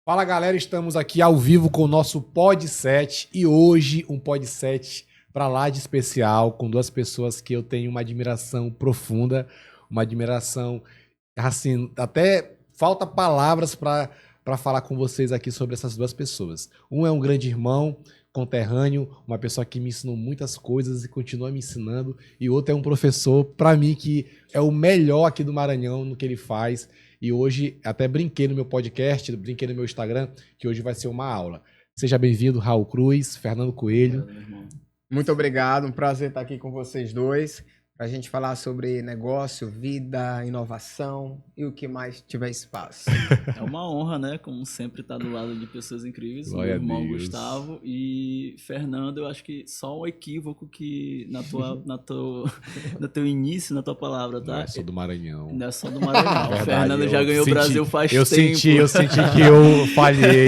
Fala galera, estamos aqui ao vivo com o nosso Pod7 e hoje um Pod7 para lá de especial com duas pessoas que eu tenho uma admiração profunda, uma admiração assim, até falta palavras para falar com vocês aqui sobre essas duas pessoas. Um é um grande irmão, conterrâneo, uma pessoa que me ensinou muitas coisas e continua me ensinando, e outro é um professor, para mim, que é o melhor aqui do Maranhão no que ele faz. E hoje, até brinquei no meu podcast, brinquei no meu Instagram, que hoje vai ser uma aula. Seja bem-vindo, Raul Cruz, Fernando Coelho. Muito obrigado, um prazer estar aqui com vocês dois, para a gente falar sobre negócio, vida, inovação e o que mais tiver espaço. É uma honra, né? Como sempre, estar do lado de pessoas incríveis. Meu irmão Gustavo e Fernando. Eu acho que só um equívoco que no teu início, na tua palavra, tá? Não é só do Maranhão. Não é só do Maranhão. Verdade, Fernando já ganhou o Brasil faz tempo. Eu senti que eu falhei.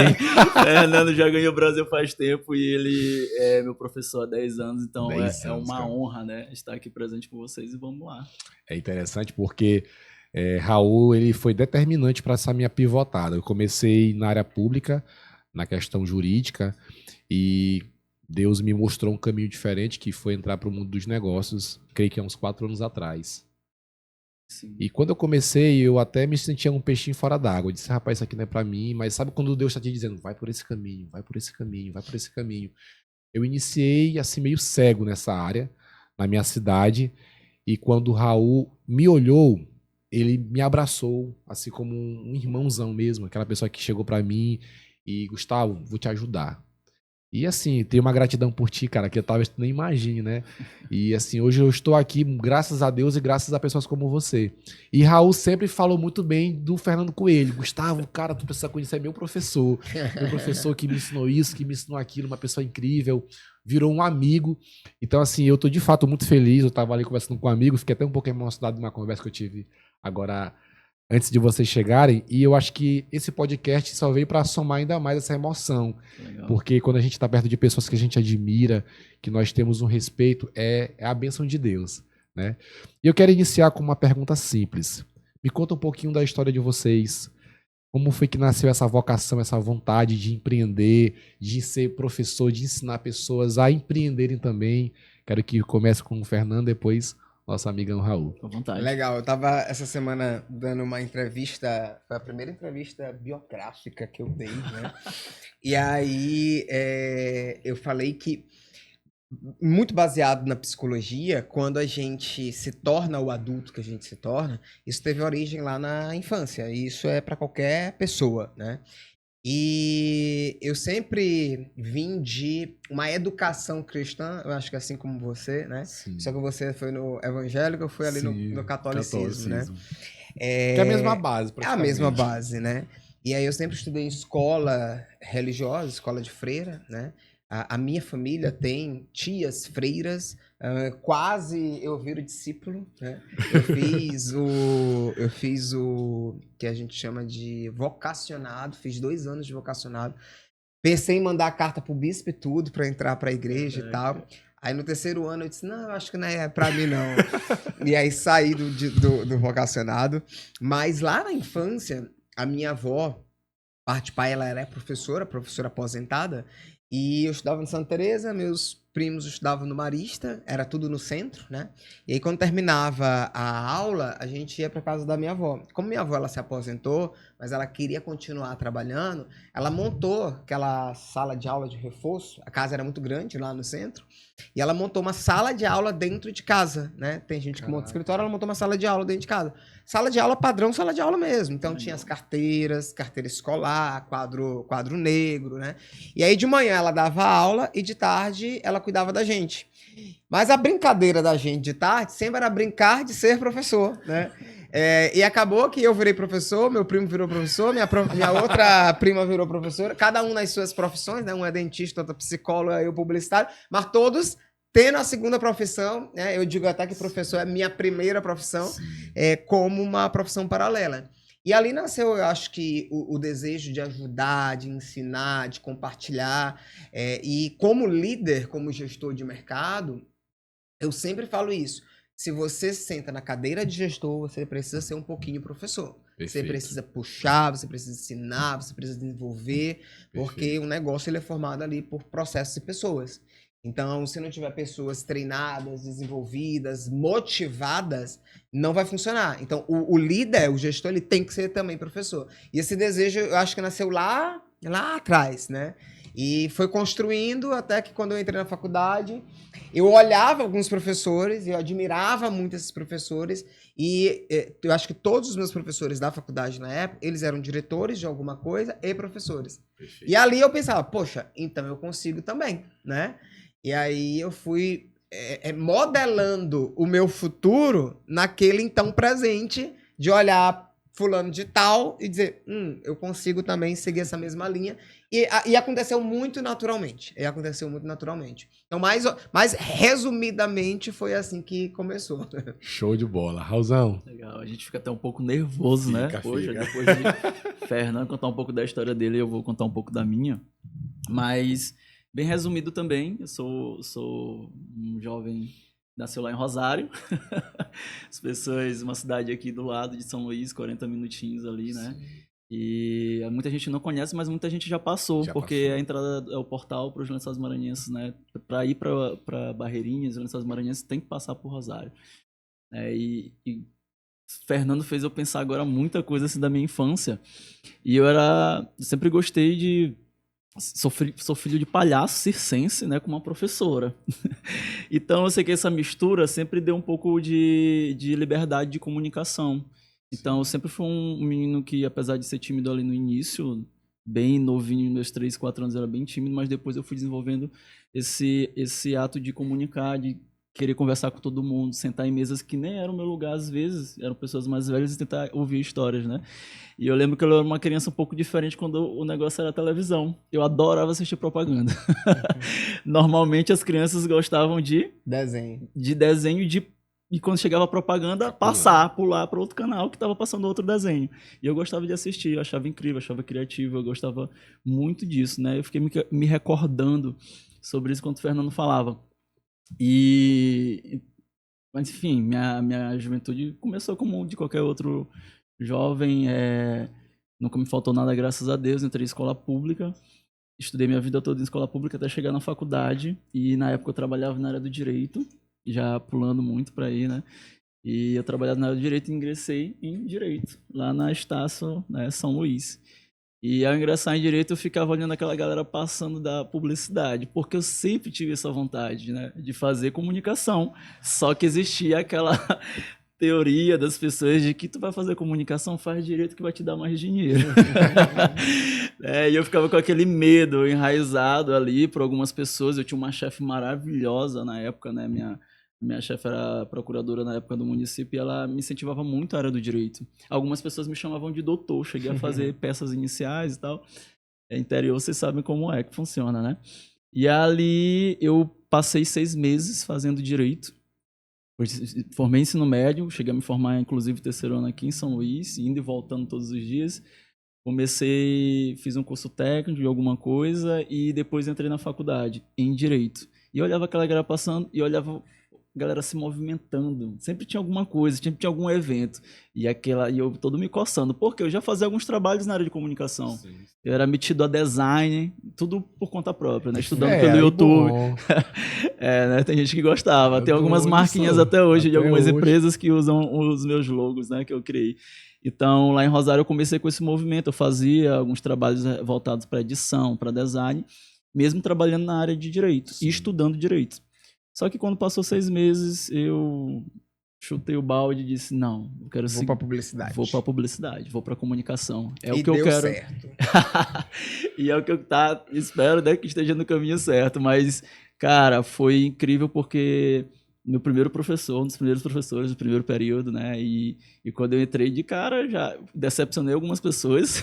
Fernando já ganhou o Brasil faz tempo e ele é meu professor há 10 anos. Então é uma honra, né? Estar aqui presente com vocês e vamos lá. É interessante porque Raul ele foi determinante para essa minha pivotada. Eu comecei na área pública, na questão jurídica, e Deus me mostrou um caminho diferente, que foi entrar para o mundo dos negócios, creio que há uns 4 anos atrás. Sim. E quando eu comecei, eu até me sentia um peixinho fora d'água. Eu disse, rapaz, isso aqui não é para mim. Mas sabe quando Deus está te dizendo, vai por esse caminho, vai por esse caminho, vai por esse caminho. Eu iniciei assim meio cego nessa área, na minha cidade, e quando o Raul me olhou, ele me abraçou, assim como um irmãozão mesmo, aquela pessoa que chegou pra mim e, Gustavo, vou te ajudar. E assim, tenho uma gratidão por ti, cara, que talvez tu nem imagine, né? E assim, hoje eu estou aqui graças a Deus e graças a pessoas como você. E Raul sempre falou muito bem do Fernando Coelho. Gustavo, cara, tu precisa conhecer meu professor que me ensinou isso, que me ensinou aquilo, uma pessoa incrível, virou um amigo. Então assim, eu tô de fato muito feliz, eu tava ali conversando com um amigo, fiquei até um pouco emocionado numa conversa que eu tive agora antes de vocês chegarem, e eu acho que esse podcast só veio para somar ainda mais essa emoção. Legal. Porque quando a gente está perto de pessoas que a gente admira, que nós temos um respeito, é a bênção de Deus, né? E eu quero iniciar com uma pergunta simples. Me conta um pouquinho da história de vocês. Como foi que nasceu essa vocação, essa vontade de empreender, de ser professor, de ensinar pessoas a empreenderem também? Quero que comece com o Fernando, depois nosso amigão Raul. Com vontade. Legal, eu tava essa semana dando uma entrevista, foi a primeira entrevista biográfica que eu dei, né? E aí eu falei que, muito baseado na psicologia, quando a gente se torna o adulto que a gente se torna, isso teve origem lá na infância, e isso é para qualquer pessoa, né? E eu sempre vim de uma educação cristã, eu acho que assim como você, né? Sim. Só que você foi no evangélico, eu fui ali no catolicismo, né? Que é a mesma base, É a mesma base, né? E aí eu sempre estudei em escola religiosa, escola de freira, né? A minha família tem tias freiras, quase eu viro discípulo, né? Eu fiz o que a gente chama de vocacionado, fiz 2 anos de vocacionado. Pensei em mandar carta pro bispo e tudo para entrar para a igreja e tal. Aí no 3º ano eu disse, não, eu acho que não é para mim não. E aí saí do vocacionado. Mas lá na infância, a minha avó, parte de pai, ela era professora aposentada, e eu estudava em Santa Teresa, meus primos estudavam no Marista, era tudo no centro, né? E aí quando terminava a aula, a gente ia para casa da minha avó. Como minha avó ela se aposentou, mas ela queria continuar trabalhando, ela montou aquela sala de aula de reforço, a casa era muito grande lá no centro, e ela montou uma sala de aula dentro de casa, né? Tem gente que monta escritório, ela montou uma sala de aula dentro de casa. Sala de aula padrão, sala de aula mesmo. Então tinha as carteiras, carteira escolar, quadro negro, né? E aí de manhã ela dava aula e de tarde ela cuidava da gente. Mas a brincadeira da gente de tarde sempre era brincar de ser professor, né? E acabou que eu virei professor, meu primo virou professor, minha outra prima virou professora, cada um nas suas profissões, né? Um é dentista, outro psicólogo, eu publicitário, mas todos tendo a segunda profissão, né? Eu digo até que professor é minha primeira profissão, como uma profissão paralela. E ali nasceu, eu acho que, o desejo de ajudar, de ensinar, de compartilhar. E como líder, como gestor de mercado, eu sempre falo isso. Se você senta na cadeira de gestor, você precisa ser um pouquinho professor. Você precisa puxar, você precisa ensinar, você precisa desenvolver, porque o negócio ele é formado ali por processos e pessoas. Então, se não tiver pessoas treinadas, desenvolvidas, motivadas, não vai funcionar. Então, o líder, o gestor, ele tem que ser também professor. E esse desejo, eu acho que nasceu lá atrás, né? E foi construindo até que quando eu entrei na faculdade, eu olhava alguns professores, eu admirava muito esses professores, e eu acho que todos os meus professores da faculdade na época, eles eram diretores de alguma coisa e professores. Perfeito. E ali eu pensava, poxa, então eu consigo também, né? E aí eu fui modelando o meu futuro naquele então presente, de olhar fulano de tal e dizer, eu consigo também seguir essa mesma linha. E aconteceu muito naturalmente. Então, mais resumidamente, foi assim que começou. Show de bola. Raulzão. Legal. A gente fica até um pouco nervoso, né? Hoje, depois de Fernando contar um pouco da história dele, eu vou contar um pouco da minha. Mas, bem resumido também, eu sou um jovem... Nasceu lá em Rosário, as pessoas, uma cidade aqui do lado de São Luís, 40 minutinhos ali, né? Sim. E muita gente não conhece, mas muita gente já passou, porque a entrada é o portal para os Lençóis Maranhenses, né? Para ir para Barreirinhas, os Lençóis Maranhenses tem que passar por Rosário. E Fernando fez eu pensar agora muita coisa assim da minha infância. E eu sempre gostei de... Sou filho de palhaço circense, né, com uma professora. Então, eu sei que essa mistura sempre deu um pouco de liberdade de comunicação. Então, eu sempre fui um menino que, apesar de ser tímido ali no início, bem novinho, meus 3, 4 anos, era bem tímido, mas depois eu fui desenvolvendo esse ato de comunicar, de querer conversar com todo mundo, sentar em mesas que nem eram o meu lugar, às vezes, eram pessoas mais velhas e tentar ouvir histórias, né? E eu lembro que eu era uma criança um pouco diferente quando o negócio era televisão. Eu adorava assistir propaganda. Normalmente as crianças gostavam de desenho, e quando chegava a propaganda, pular para outro canal que estava passando outro desenho. E eu gostava de assistir, eu achava incrível, achava criativo, eu gostava muito disso, né? Eu fiquei me recordando sobre isso quando o Fernando falava. Mas enfim, minha juventude começou como de qualquer outro jovem, nunca me faltou nada, graças a Deus. Entrei em escola pública, estudei minha vida toda em escola pública até chegar na faculdade, e na época eu trabalhava na área do direito, já pulando muito para aí, né? E eu trabalhava na área do direito e ingressei em direito, lá na Estácio, né, São Luís. E ao ingressar em direito, eu ficava olhando aquela galera passando da publicidade, porque eu sempre tive essa vontade, né, de fazer comunicação. Só que existia aquela teoria das pessoas de que tu vai fazer comunicação, faz direito que vai te dar mais dinheiro. E eu ficava com aquele medo enraizado ali por algumas pessoas. Eu tinha uma chefe maravilhosa na época, né, minha chefe era procuradora na época do município, e ela me incentivava muito a área do direito. Algumas pessoas me chamavam de doutor, cheguei a fazer peças iniciais e tal. Interior, vocês sabem como é que funciona, né? E ali eu passei 6 meses fazendo direito. Formei ensino médio, cheguei a me formar, inclusive, 3º ano aqui em São Luís, indo e voltando todos os dias. Fiz um curso técnico de alguma coisa e depois entrei na faculdade, em direito. E eu olhava aquela galera passando e olhava galera se movimentando, sempre tinha alguma coisa, sempre tinha algum evento, e eu todo me coçando, porque eu já fazia alguns trabalhos na área de comunicação. Sim. Eu era metido a design, tudo por conta própria, né? Estudando pelo YouTube. Né? Tem gente que gostava, tem algumas marquinhas até hoje de algumas empresas que usam os meus logos, né, que eu criei. Então, lá em Rosário eu comecei com esse movimento, eu fazia alguns trabalhos voltados para edição, para design, mesmo trabalhando na área de direito. Sim. E estudando direito. Só que quando passou 6 meses, eu chutei o balde e disse, não, eu quero seguir. Vou pra publicidade, vou pra comunicação. É o que eu quero. Certo. E é o que eu espero, né, que esteja no caminho certo. Mas, cara, foi incrível porque meu primeiro professor, um dos primeiros professores do primeiro período, né, e quando eu entrei de cara, já decepcionei algumas pessoas,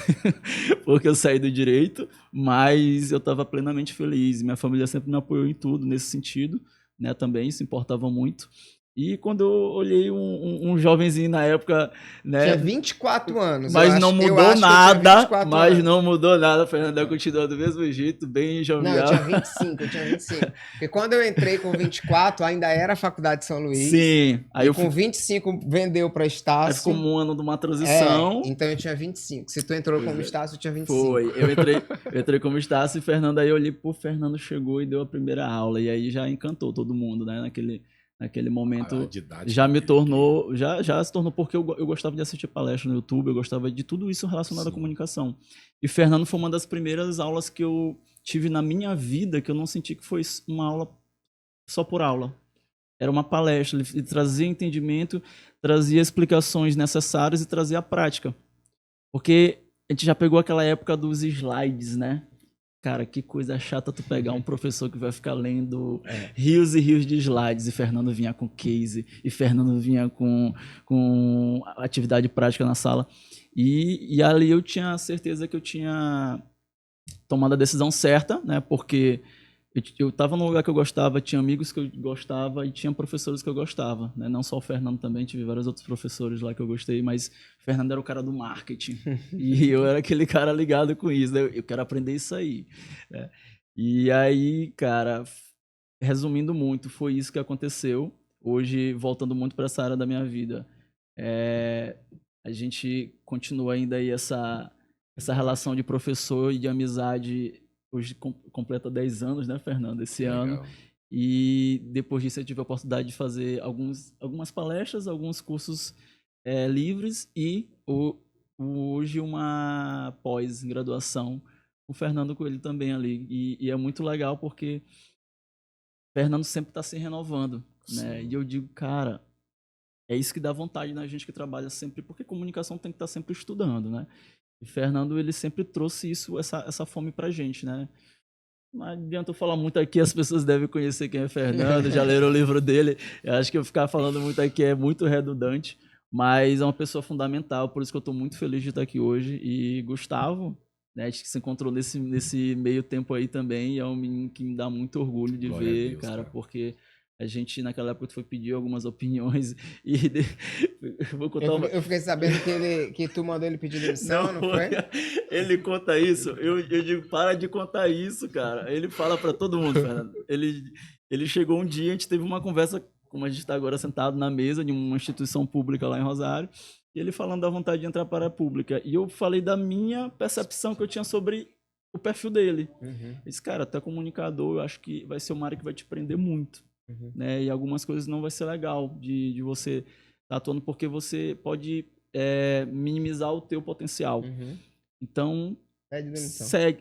porque eu saí do direito, mas eu estava plenamente feliz. Minha família sempre me apoiou em tudo nesse sentido, né, também se importava muito. E quando eu olhei um jovenzinho na época, né? Tinha 24 anos. Mas não mudou nada. Mas anos. não mudou nada. Fernando continuou do mesmo jeito, bem jovial. Não, eu tinha 25. Porque quando eu entrei com 24, ainda era a Faculdade de São Luís. Sim. Aí com 25 vendeu para Estácio. Aí ficou um ano de uma transição. Então eu tinha 25. Se tu entrou como Estácio, eu tinha 25. Foi. Eu entrei como Estácio e Fernando, aí eu olhei, pô, Fernando chegou e deu a primeira aula. E aí já encantou todo mundo, né? Naquele momento já me tornou, já se tornou, porque eu gostava de assistir palestra no YouTube, eu gostava de tudo isso relacionado à comunicação. E Fernando foi uma das primeiras aulas que eu tive na minha vida que eu não senti que foi uma aula só por aula. Era uma palestra, ele trazia entendimento, trazia explicações necessárias e trazia a prática. Porque a gente já pegou aquela época dos slides, né? Cara, que coisa chata tu pegar um professor que vai ficar lendo rios e rios de slides, e Fernando vinha com case, e Fernando vinha com atividade prática na sala. E ali eu tinha certeza que eu tinha tomado a decisão certa, né? Porque eu estava num lugar que eu gostava, tinha amigos que eu gostava e tinha professores que eu gostava, né? Não só o Fernando também, tive vários outros professores lá que eu gostei, mas o Fernando era o cara do marketing e eu era aquele cara ligado com isso, né? Eu quero aprender isso aí, né? E aí, cara, resumindo muito, foi isso que aconteceu. Hoje, voltando muito para essa área da minha vida, a gente continua ainda aí essa relação de professor e de amizade. Hoje completa 10 anos, né, Fernando, esse ano. E depois disso eu tive a oportunidade de fazer algumas palestras, alguns cursos livres e hoje uma pós-graduação com o Fernando Coelho também ali. E é muito legal porque o Fernando sempre está se renovando, né? E eu digo, cara, é isso que dá vontade na gente que trabalha sempre, porque comunicação tem que estar sempre estudando, né? E Fernando, ele sempre trouxe essa fome pra gente, né? Não adianta eu falar muito aqui, as pessoas devem conhecer quem é Fernando, já leram o livro dele. Eu acho que eu ficar falando muito aqui é muito redundante, mas é uma pessoa fundamental, por isso que eu estou muito feliz de estar aqui hoje. E Gustavo, né, a gente se encontrou nesse meio tempo aí também, e é um menino que me dá muito orgulho de ver, Deus, cara, porque a gente, naquela época, foi pedir algumas opiniões e... Vou contar eu fiquei sabendo que tu mandou ele pedir demissão, não foi? Ele conta isso, eu digo, para de contar isso, cara. Ele fala pra todo mundo, Fernando. Ele chegou um dia, a gente teve uma conversa, como a gente tá agora sentado na mesa de uma instituição pública lá em Rosário, e ele falando da vontade de entrar para a pública. E eu falei da minha percepção que eu tinha sobre o perfil dele. Uhum. Esse cara, tu é comunicador, eu acho que vai ser uma área que vai te prender muito. Uhum. Né? E algumas coisas não vai ser legal de você estar atuando, porque você pode minimizar o teu potencial. Uhum. Então, segue.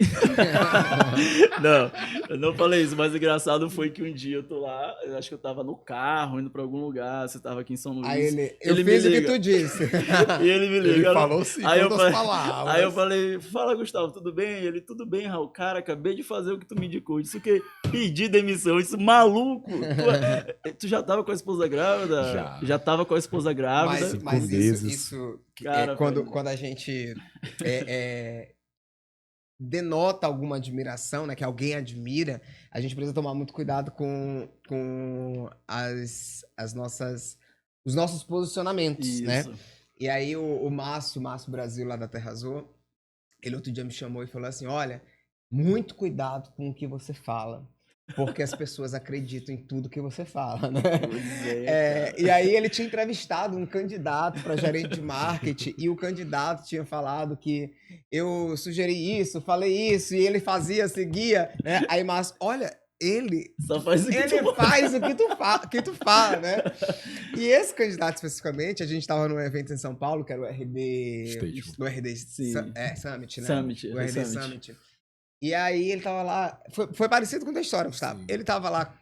Não, eu não falei isso, mas o engraçado foi que um dia eu tô lá, eu acho que eu tava no carro, indo pra algum lugar, você tava aqui em São Luís. Aí ele fez o que tu disse. E ele me liga. Ele falou sim, palavras. Aí eu falei, fala, Gustavo, tudo bem? Ele, tudo bem, Raul. Cara, acabei de fazer o que tu me indicou. Isso que pedi demissão, isso maluco. Tu já tava com a esposa grávida? Já tava com a esposa grávida. Mas isso cara, quando a gente denota alguma admiração, né, que alguém admira, a gente precisa tomar muito cuidado com os nossos posicionamentos, isso, né? E aí o Márcio Brasil lá da Terra Azul, ele outro dia me chamou e falou assim, olha, muito cuidado com o que você fala, porque as pessoas acreditam em tudo que você fala, né? E aí ele tinha entrevistado um candidato para gerente de marketing e o candidato tinha falado que eu sugeri isso, falei isso, e ele fazia, seguia, né? Aí Márcio, olha, ele faz o que tu fala, né? E esse candidato especificamente, a gente estava num evento em São Paulo, que era o RD Summit, né? O RD Summit. E aí ele tava lá, foi parecido com a tua história, Gustavo. Sim. Ele tava lá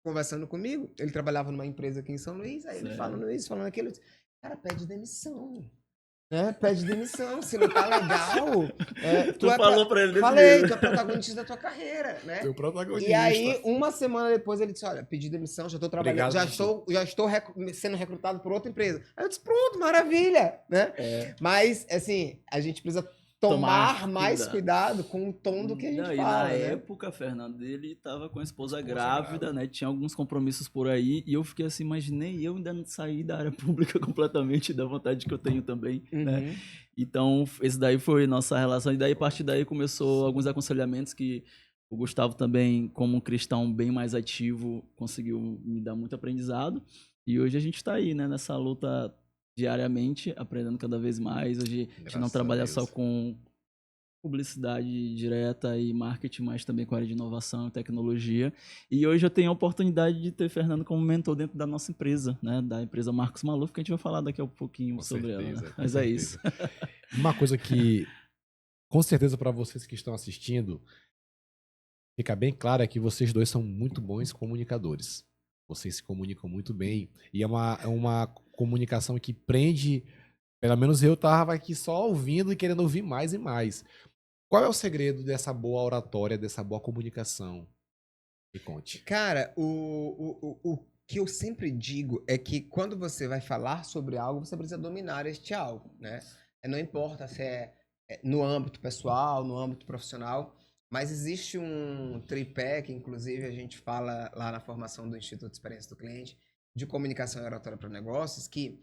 conversando comigo, ele trabalhava numa empresa aqui em São Luís, aí ele falando isso, falando aquilo, eu disse, cara, pede demissão. Né? Pede demissão, se não tá legal. Tu falou pra ele desse Falei, jeito. tu é protagonista da tua carreira, né? Teu protagonista. E aí, uma semana depois, ele disse, olha, pedi demissão, já tô trabalhando, já estou sendo recrutado por outra empresa. Aí eu disse, pronto, maravilha, né? Mas, assim, a gente precisa tomar mais cuidado com o tom do que a gente fala, na né? época, Fernando, ele tava com a esposa grávida, né? Tinha alguns compromissos por aí. E eu fiquei assim, mas nem eu ainda não saí da área pública completamente, da vontade que eu tenho também, né? Então, esse daí foi nossa relação. E daí, a partir daí, começou alguns aconselhamentos que o Gustavo também, como um cristão bem mais ativo, conseguiu me dar muito aprendizado. E hoje a gente está aí, né? Nessa luta diariamente, aprendendo cada vez mais. Hoje a gente não trabalha só com publicidade direta e marketing, mas também com a área de inovação e tecnologia. E hoje eu tenho a oportunidade de ter Fernando como mentor dentro da nossa empresa, né? Da empresa Marcos Maluf, que a gente vai falar daqui a pouquinho sobre ela. Né? Mas é isso. Uma coisa que, com certeza, para vocês que estão assistindo, fica bem claro é que vocês dois são muito bons comunicadores. Vocês se comunicam muito bem. E é uma comunicação que prende. Pelo menos eu estava aqui só ouvindo e querendo ouvir mais e mais. Qual é o segredo dessa boa oratória, dessa boa comunicação? Me conte. Cara, o que eu sempre digo é que quando você vai falar sobre algo, você precisa dominar este algo, né? Não importa se é no âmbito pessoal, no âmbito profissional, mas existe um tripé que, inclusive, a gente fala lá na formação do Instituto de Experiência do Cliente, de comunicação e oratória para negócios, que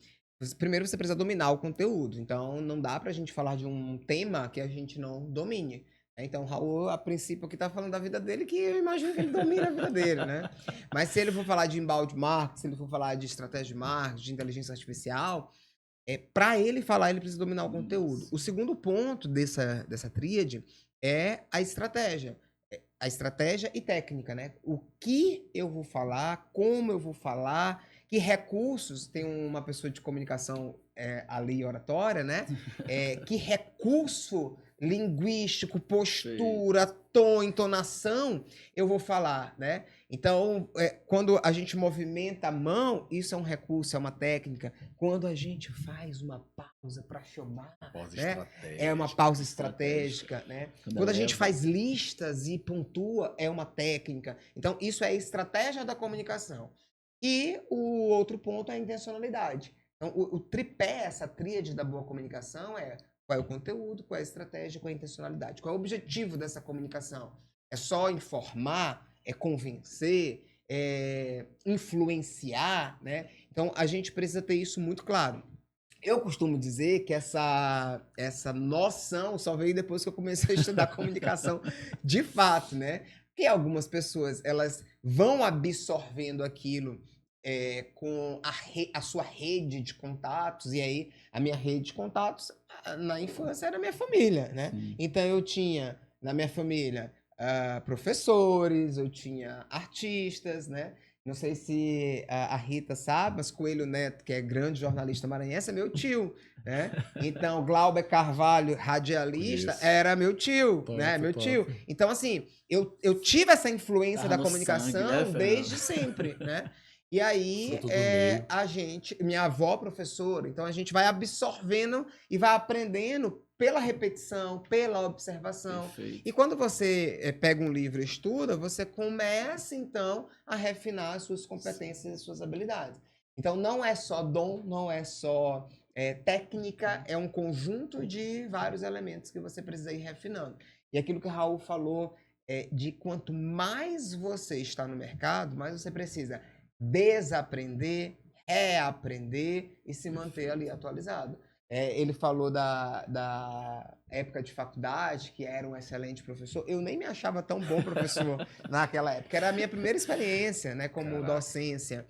primeiro você precisa dominar o conteúdo. Então, não dá pra gente falar de um tema que a gente não domine. Então, o Raul, a princípio, aqui tá falando da vida dele, que eu imagino que ele domina a vida dele, né? Mas se ele for falar de inbound marketing, se ele for falar de estratégia de marketing, de inteligência artificial, para ele falar, ele precisa dominar o conteúdo. O segundo ponto dessa tríade é a estratégia. A estratégia e técnica, né? O que eu vou falar, como eu vou falar, que recursos, tem uma pessoa de comunicação ali, oratória, né? Que recurso linguístico, postura, tom, entonação, eu vou falar, né? Então, quando a gente movimenta a mão, isso é um recurso, é uma técnica. Quando a gente faz uma pausa para chamar, né? É uma pausa estratégica, né? Quando a gente faz listas e pontua, é uma técnica. Então, isso é a estratégia da comunicação. E o outro ponto é a intencionalidade. Então, o tripé, essa tríade da boa comunicação é qual é o conteúdo, qual é a estratégia, qual é a intencionalidade. Qual é o objetivo dessa comunicação? É só informar? É convencer? É influenciar? Né? Então, a gente precisa ter isso muito claro. Eu costumo dizer que essa noção só veio depois que eu comecei a estudar comunicação de fato, né? Porque algumas pessoas, elas vão absorvendo aquilo com a sua rede de contatos, e aí a minha rede de contatos na infância era a minha família, né? Então eu tinha na minha família professores, eu tinha artistas, né? Não sei se a Rita sabe, mas Coelho Neto, que é grande jornalista maranhense, é meu tio, né? Então, Glauber Carvalho, radialista, era meu tio, né? Meu tio. Então, assim, eu tive essa influência da comunicação sangue, né, desde sempre, né? E aí, minha avó professora, então a gente vai absorvendo e vai aprendendo pela repetição, pela observação. Perfeito. E quando você pega um livro e estuda, você começa, então, a refinar as suas competências e suas habilidades. Então, não é só dom, não é só técnica, é um conjunto de vários elementos que você precisa ir refinando. E aquilo que o Raul falou, de quanto mais você está no mercado, mais você precisa desaprender, reaprender e se manter ali atualizado. Ele falou da época de faculdade, que era um excelente professor. Eu nem me achava tão bom professor naquela época. Era a minha primeira experiência, né, como docência.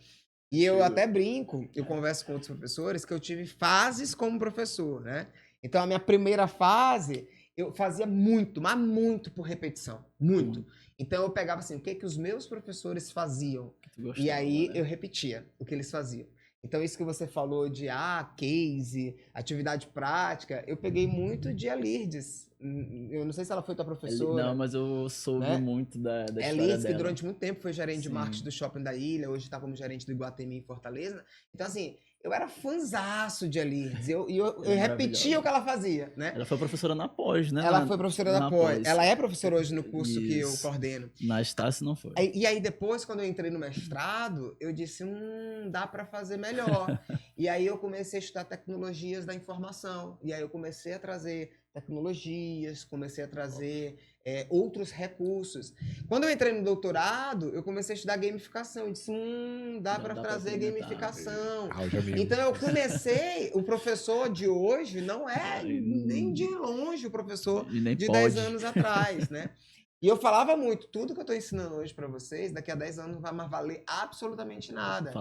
E eu até brinco, eu converso com outros professores, que eu tive fases como professor, né? Então, a minha primeira fase, eu fazia muito, mas muito por repetição. Muito. Então, eu pegava assim, o que os meus professores faziam? Gostava, e aí, eu repetia o que eles faziam. Então, isso que você falou de case, atividade prática, eu peguei muito de Alirdes. Eu não sei se ela foi tua professora. Não, mas eu soube muito da história dela. Alirdes, que durante muito tempo foi gerente de marketing do Shopping da Ilha, hoje está como gerente do Iguatemi em Fortaleza. Então, assim, eu era fãzaço de Alirdes. Eu repetia o que ela fazia, né? Ela foi professora na pós, né? Ela foi professora da pós. Ela é professora hoje no curso que eu coordeno. Na Estácio não foi. E aí depois, quando eu entrei no mestrado, eu disse, dá para fazer melhor. E aí eu comecei a estudar tecnologias da informação. E aí eu comecei a trazer tecnologias, comecei a trazer outros recursos. Quando eu entrei no doutorado, eu comecei a estudar gamificação. Eu disse, dá para trazer gamificação. Então eu comecei, o professor de hoje não é nem de longe o professor de 10 anos atrás, né? E eu falava muito, tudo que eu estou ensinando hoje para vocês, daqui a 10 anos não vai mais valer absolutamente nada.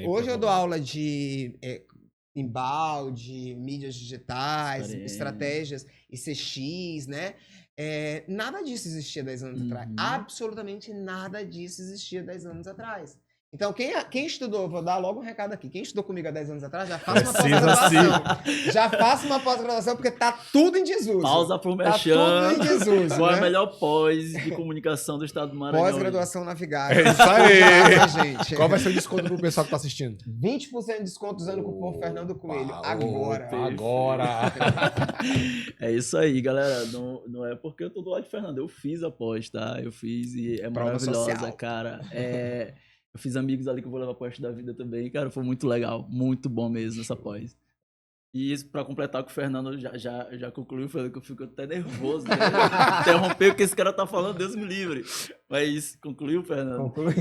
Hoje eu dou aula de embalde, mídias digitais, estratégias, ICX, né? Nada disso existia 10 anos atrás. Absolutamente nada disso existia 10 anos atrás. Então, quem estudou, vou dar logo um recado aqui, quem estudou comigo há 10 anos atrás, já faça uma pós-graduação. Já faça uma pós-graduação, porque tá tudo em desuso. Pausa pro Merchan. Tá tudo em desuso. Qual é a melhor pós de comunicação do estado do Maranhão? Pós-graduação navigável. É isso aí. Gente. Qual vai ser o desconto pro pessoal que tá assistindo? 20% de desconto usando o cupom Fernando Coelho. Agora. É isso aí, galera. Não é porque eu tô do lado de Fernando. Eu fiz a pós, tá? Eu fiz e é prova maravilhosa, social. Cara. Eu fiz amigos ali que eu vou levar pro resto da vida também. Cara, foi muito legal. Muito bom mesmo essa pós. E isso, pra completar com o Fernando, já concluiu, que eu fico até nervoso. Né? Interromper o que esse cara tá falando, Deus me livre. Mas concluiu, Fernando? Concluí.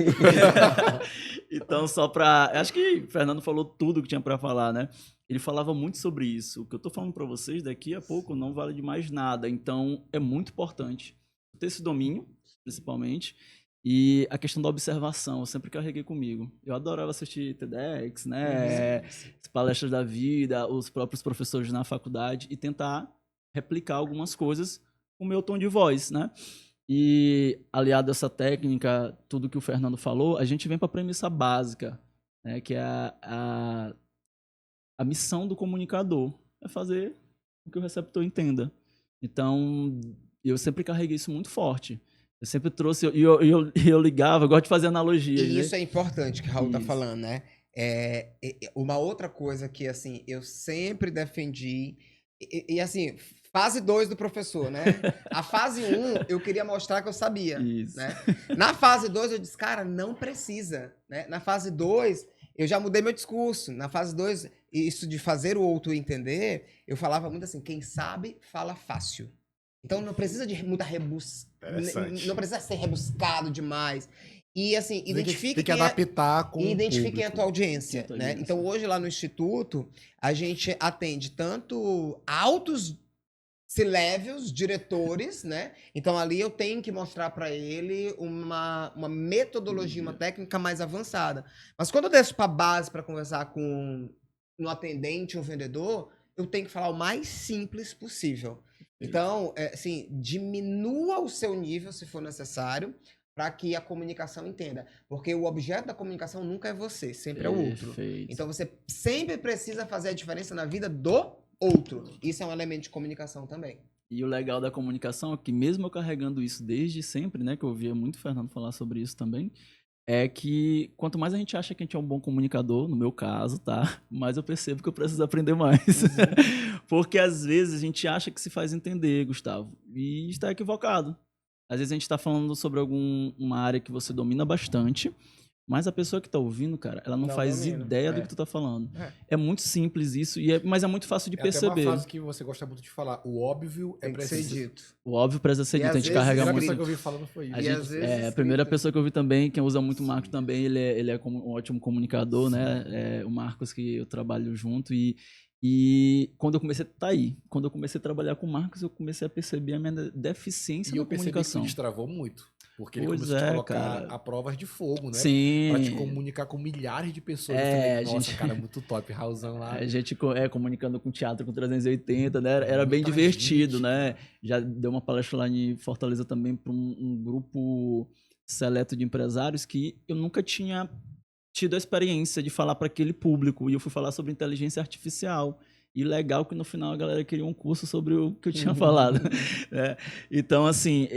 Então, só pra... Acho que o Fernando falou tudo que tinha pra falar, né? Ele falava muito sobre isso. O que eu tô falando pra vocês daqui a pouco não vale de mais nada. Então, é muito importante ter esse domínio, principalmente. E a questão da observação, eu sempre carreguei comigo. Eu adorava assistir TEDx, né? As palestras da vida, os próprios professores na faculdade e tentar replicar algumas coisas com o meu tom de voz, né? E aliado a essa técnica, tudo que o Fernando falou, a gente vem para a premissa básica, né? Que é a missão do comunicador, é fazer com que o receptor entenda. Então, eu sempre carreguei isso muito forte. Eu sempre trouxe, e eu ligava, eu gosto de fazer analogia. E né? isso é importante que o Raul tá falando, né? Uma outra coisa que, assim, eu sempre defendi, assim, fase 2 do professor, né? A fase 1, eu queria mostrar que eu sabia, Isso. né? Na fase 2, eu disse, cara, não precisa, né? Na fase 2, eu já mudei meu discurso. Na fase 2, isso de fazer o outro entender, eu falava muito assim, quem sabe, fala fácil. Então não precisa de muita não precisa ser rebuscado demais. E assim, identifique tem que adaptar com identifiquem a tua audiência, né? Então hoje lá no Instituto, a gente atende tanto altos C-levels, diretores, né? Então ali eu tenho que mostrar para ele uma metodologia, uma técnica mais avançada. Mas quando eu desço para base para conversar com um atendente ou vendedor, eu tenho que falar o mais simples possível. Então, assim, diminua o seu nível, se for necessário, para que a comunicação entenda. Porque o objeto da comunicação nunca é você, sempre é o outro. Então, você sempre precisa fazer a diferença na vida do outro. Isso é um elemento de comunicação também. E o legal da comunicação é que, mesmo eu carregando isso desde sempre, né, que eu ouvia muito o Fernando falar sobre isso também, é que quanto mais a gente acha que a gente é um bom comunicador, no meu caso, tá? Mais eu percebo que eu preciso aprender mais. Porque às vezes a gente acha que se faz entender, Gustavo, e está equivocado. Às vezes a gente está falando sobre uma área que você domina bastante, mas a pessoa que está ouvindo, cara, ela não faz ideia do que tu tá falando. É muito simples isso, mas é muito fácil de perceber. Tem uma frase que você gosta muito de falar, o óbvio tem que ser dito. O óbvio precisa ser dito, a gente carrega muito. A primeira pessoa que eu ouvi falando foi isso. A primeira pessoa que eu vi também, quem usa muito o Marcos também, ele é um ótimo comunicador, né? O Marcos que eu trabalho junto e quando eu comecei quando eu comecei a trabalhar com o Marcos, eu comecei a perceber a minha deficiência na comunicação. E eu percebi que destravou muito. Porque ele começou a colocar a provas de fogo, né? Sim. Pra te comunicar com milhares de pessoas. Nossa, cara, muito top. Raulzão lá. A gente comunicando com teatro com 380, né? Era bem divertido, né? Já deu uma palestra lá em Fortaleza também para um grupo seleto de empresários que eu nunca tinha tido a experiência de falar para aquele público. E eu fui falar sobre inteligência artificial. E legal que no final a galera queria um curso sobre o que eu tinha falado. Então, assim,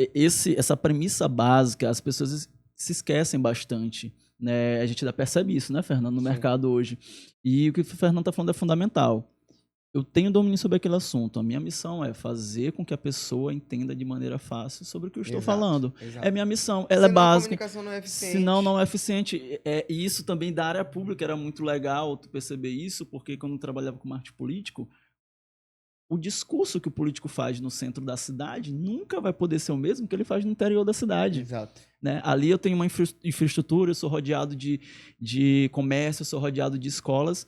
essa premissa básica, as pessoas se esquecem bastante. Né? A gente ainda percebe isso, né, Fernando, no mercado hoje. E o que o Fernando está falando é fundamental. Eu tenho domínio sobre aquele assunto. A minha missão é fazer com que a pessoa entenda de maneira fácil sobre o que eu estou falando. É minha missão. Ela é básica. A comunicação não é eficiente. Senão não é eficiente. E isso também da área pública era muito legal tu perceber isso, porque quando eu trabalhava com marketing político, o discurso que o político faz no centro da cidade nunca vai poder ser o mesmo que ele faz no interior da cidade. Exato. Né? Ali eu tenho uma infraestrutura, eu sou rodeado de comércio, eu sou rodeado de escolas.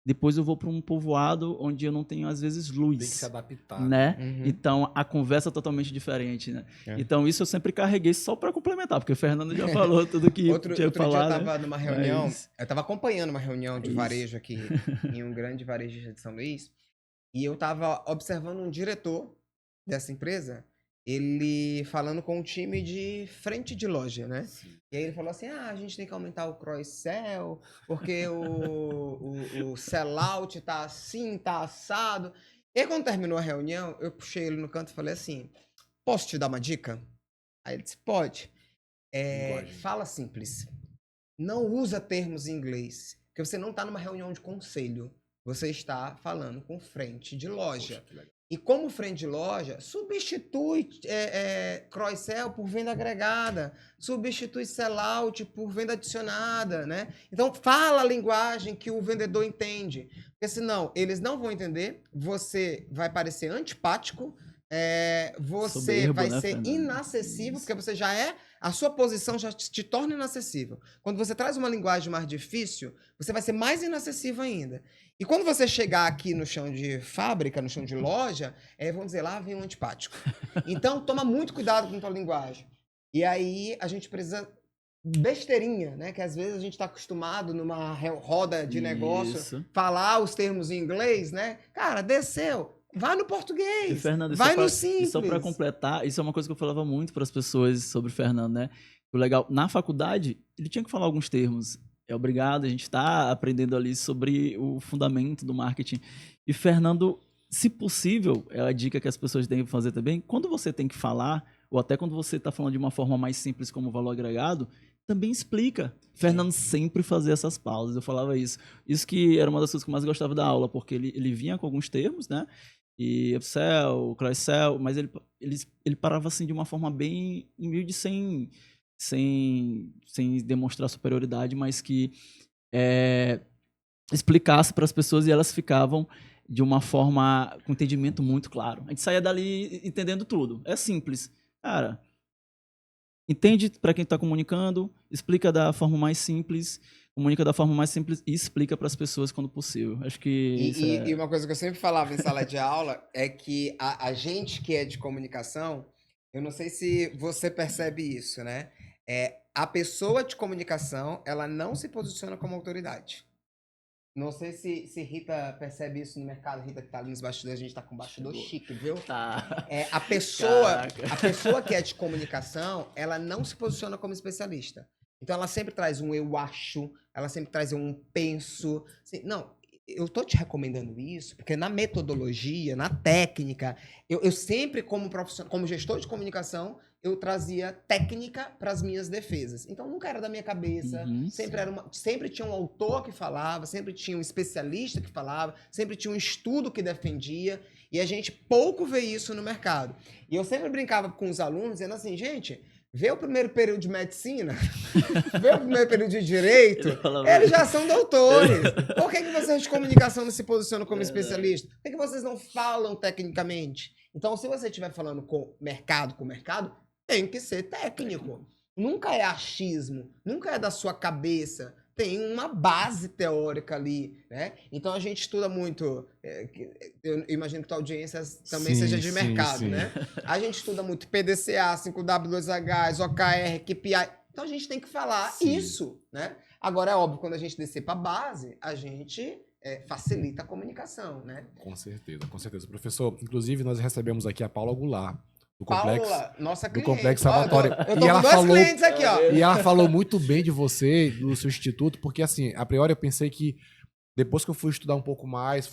Depois eu vou para um povoado onde eu não tenho, às vezes, luz. Tem que se adaptar. Né? Uhum. Então, a conversa é totalmente diferente. Né? É. então, isso eu sempre carreguei só para complementar, porque o Fernando já falou tudo que outro tinha que falar. Dia eu estava numa reunião, Mas... eu estava acompanhando uma reunião de Isso. varejo aqui em um grande varejo de São Luís, e eu estava observando um diretor dessa empresa, ele falando com um time de frente de loja, né? Sim. E aí ele falou assim, a gente tem que aumentar o cross-sell, porque o sell-out tá assim, tá assado. E aí quando terminou a reunião, eu puxei ele no canto e falei assim, posso te dar uma dica? Aí ele disse, pode. Fala simples. Não usa termos em inglês, porque você não está numa reunião de conselho. Você está falando com frente de loja. Poxa, e como frente de loja, substitui cross-sell por venda agregada, substitui sell-out por venda adicionada, né? Então, fala a linguagem que o vendedor entende. Porque senão, eles não vão entender, você vai parecer antipático, você Soberbo, vai né, ser Fernando? inacessível, Isso. porque você já a sua posição já te torna inacessível. Quando você traz uma linguagem mais difícil, você vai ser mais inacessível ainda. E quando você chegar aqui no chão de fábrica, no chão de loja, vamos dizer, lá vem um antipático. Então, toma muito cuidado com a tua linguagem. E aí, a gente precisa besteirinha, né? Que às vezes a gente está acostumado numa roda de negócio, Isso. falar os termos em inglês, né? Cara, desceu. Vai no português. E, Fernando, vai no E simples. só para completar, isso é uma coisa que eu falava muito para as pessoas sobre o Fernando, né? O legal, na faculdade, ele tinha que falar alguns termos. É obrigado, a gente está aprendendo ali sobre o fundamento do marketing. E Fernando, se possível, é a dica que as pessoas devem fazer também, quando você tem que falar, ou até quando você está falando de uma forma mais simples como valor agregado, também explica. Fernando sempre fazia essas pausas, eu falava isso. Isso que era uma das coisas que eu mais gostava da aula, porque ele vinha com alguns termos, né? E upsell, cross-sell, mas ele parava assim de uma forma bem humilde, sem demonstrar superioridade, mas que explicasse para as pessoas e elas ficavam de uma forma com entendimento muito claro. A gente saía dali entendendo tudo. É simples. Cara, entende para quem está comunicando, explica da forma mais simples, comunica da forma mais simples e explica para as pessoas quando possível. Acho que E uma coisa que eu sempre falava em sala de aula é que a gente que é de comunicação, eu não sei se você percebe isso, né? A pessoa de comunicação, ela não se posiciona como autoridade. Não sei se Rita percebe isso no mercado. Rita que tá ali nos bastidores, a gente tá com um bastidor chique, viu? tá. A pessoa que é de comunicação, ela não se posiciona como especialista. Então ela sempre traz um eu acho, ela sempre traz um penso. Assim, não, eu tô te recomendando isso, porque na metodologia, na técnica, eu sempre, como profissional, como gestor de comunicação, eu trazia técnica para as minhas defesas. Então nunca era da minha cabeça, sempre tinha um autor que falava, sempre tinha um especialista que falava, sempre tinha um estudo que defendia, e a gente pouco vê isso no mercado. E eu sempre brincava com os alunos, dizendo assim, gente, vê o primeiro período de medicina, vê o primeiro período de direito, eles já são doutores. Por que vocês de comunicação não se posicionam como especialista? Por que vocês não falam tecnicamente? Então, se você estiver falando com mercado, tem que ser técnico. Nunca é achismo, nunca é da sua cabeça. Tem uma base teórica ali, né? Então a gente estuda muito. Eu imagino que tua audiência também seja de mercado, né? A gente estuda muito PDCA, 5W2H, OKR, KPI. Então a gente tem que falar isso, né? Agora é óbvio, quando a gente descer para a base, a gente facilita a comunicação, né? Com certeza, com certeza. Professor, inclusive nós recebemos aqui a Paula Goulart. Paula, nossa cliente. Do Complexo Salvatório. Eu tô com dois clientes aqui, ó. E ela falou muito bem de você, do seu instituto, porque assim, a priori eu pensei que depois que eu fui estudar um pouco mais,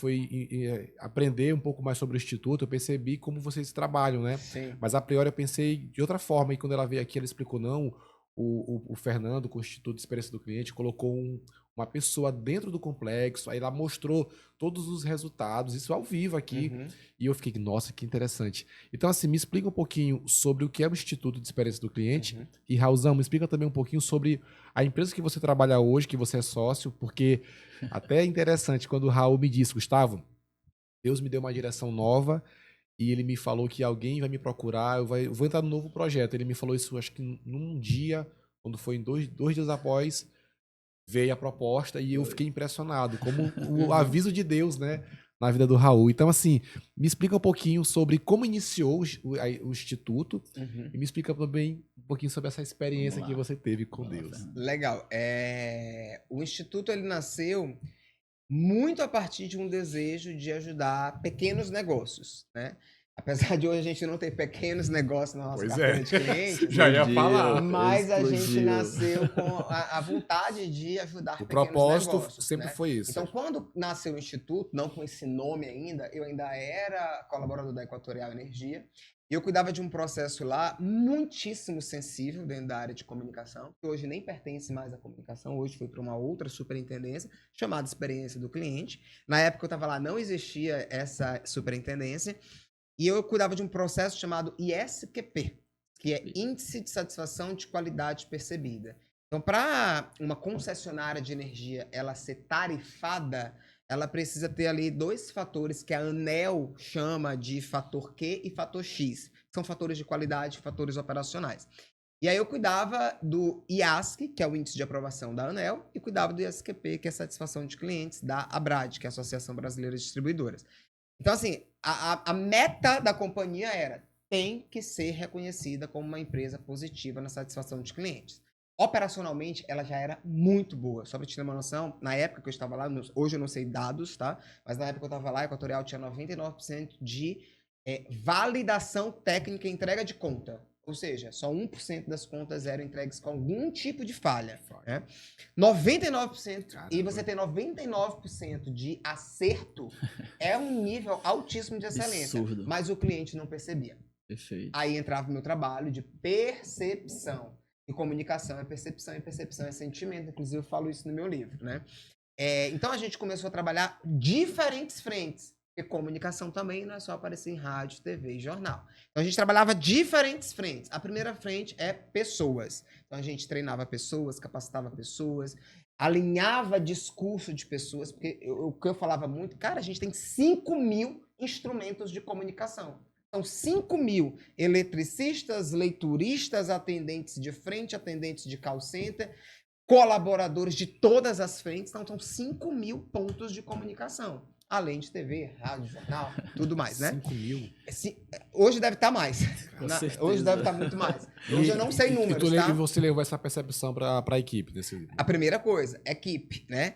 aprender um pouco mais sobre o instituto, eu percebi como vocês trabalham, né? Sim. Mas a priori eu pensei de outra forma, e quando ela veio aqui, ela explicou, não, o Fernando, com o Instituto de Experiência do Cliente, colocou uma pessoa dentro do complexo, aí ela mostrou todos os resultados, isso ao vivo aqui, e eu fiquei, nossa, que interessante. Então, assim, me explica um pouquinho sobre o que é o Instituto de Experiência do Cliente, e Raulzão, me explica também um pouquinho sobre a empresa que você trabalha hoje, que você é sócio, porque até é interessante quando o Raul me disse, Gustavo, Deus me deu uma direção nova e ele me falou que alguém vai me procurar, eu vou entrar num novo projeto. Ele me falou isso, acho que num dia, quando foi em dois dias após, veio a proposta e eu fiquei impressionado, como o aviso de Deus, né, na vida do Raul. Então, assim, me explica um pouquinho sobre como iniciou o Instituto e me explica também um pouquinho sobre essa experiência que você teve com Deus. Legal. O Instituto, ele nasceu muito a partir de um desejo de ajudar pequenos negócios, né? Apesar de hoje a gente não ter pequenos negócios na nossa carteira de clientes, Já ia falar. mas a gente nasceu com a vontade de ajudar pequenos propósito negócios, sempre né? foi isso. Então, quando nasceu o Instituto, não com esse nome ainda, eu ainda era colaborador da Equatorial Energia, e eu cuidava de um processo lá muitíssimo sensível dentro da área de comunicação, que hoje nem pertence mais à comunicação, hoje foi para uma outra superintendência, chamada Experiência do Cliente. Na época eu estava lá, não existia essa superintendência, e eu cuidava de um processo chamado ISQP, que é Índice de Satisfação de Qualidade Percebida. Então, para uma concessionária de energia ela ser tarifada, ela precisa ter ali 2 fatores que a ANEEL chama de fator Q e fator X. São fatores de qualidade, fatores operacionais. E aí eu cuidava do IASC, que é o Índice de Aprovação da ANEEL, e cuidava do ISQP, que é a Satisfação de Clientes da ABRAD, que é a Associação Brasileira de Distribuidoras. Então, assim, a meta da companhia era, tem que ser reconhecida como uma empresa positiva na satisfação de clientes. Operacionalmente, ela já era muito boa. Só para te ter uma noção, na época que eu estava lá, hoje eu não sei dados, tá? Mas na época que eu estava lá, a Equatorial tinha 99% de validação técnica e entrega de conta. Ou seja, só 1% das contas eram entregues com algum tipo de falha. Né? 99%, caramba. E você ter 99% de acerto é um nível altíssimo de excelência. Absurdo. Mas o cliente não percebia. Perfeito. Aí entrava o meu trabalho de percepção. E comunicação é percepção, e percepção é sentimento. Inclusive, eu falo isso no meu livro, né? Então, a gente começou a trabalhar diferentes frentes. Porque comunicação também não é só aparecer em rádio, TV e jornal. Então, a gente trabalhava diferentes frentes. A primeira frente é pessoas. Então, a gente treinava pessoas, capacitava pessoas, alinhava discurso de pessoas. Porque o que eu falava muito, cara, a gente tem 5.000 instrumentos de comunicação. São 5.000 eletricistas, leituristas, atendentes de frente, atendentes de call center, colaboradores de todas as frentes. Então, são 5.000 pontos de comunicação. Além de TV, rádio, jornal, tudo mais, né? 5.000? Hoje deve estar mais. Hoje deve estar muito mais. Hoje eu não sei números, tá? E você levou essa percepção para a equipe? A primeira coisa, equipe, né?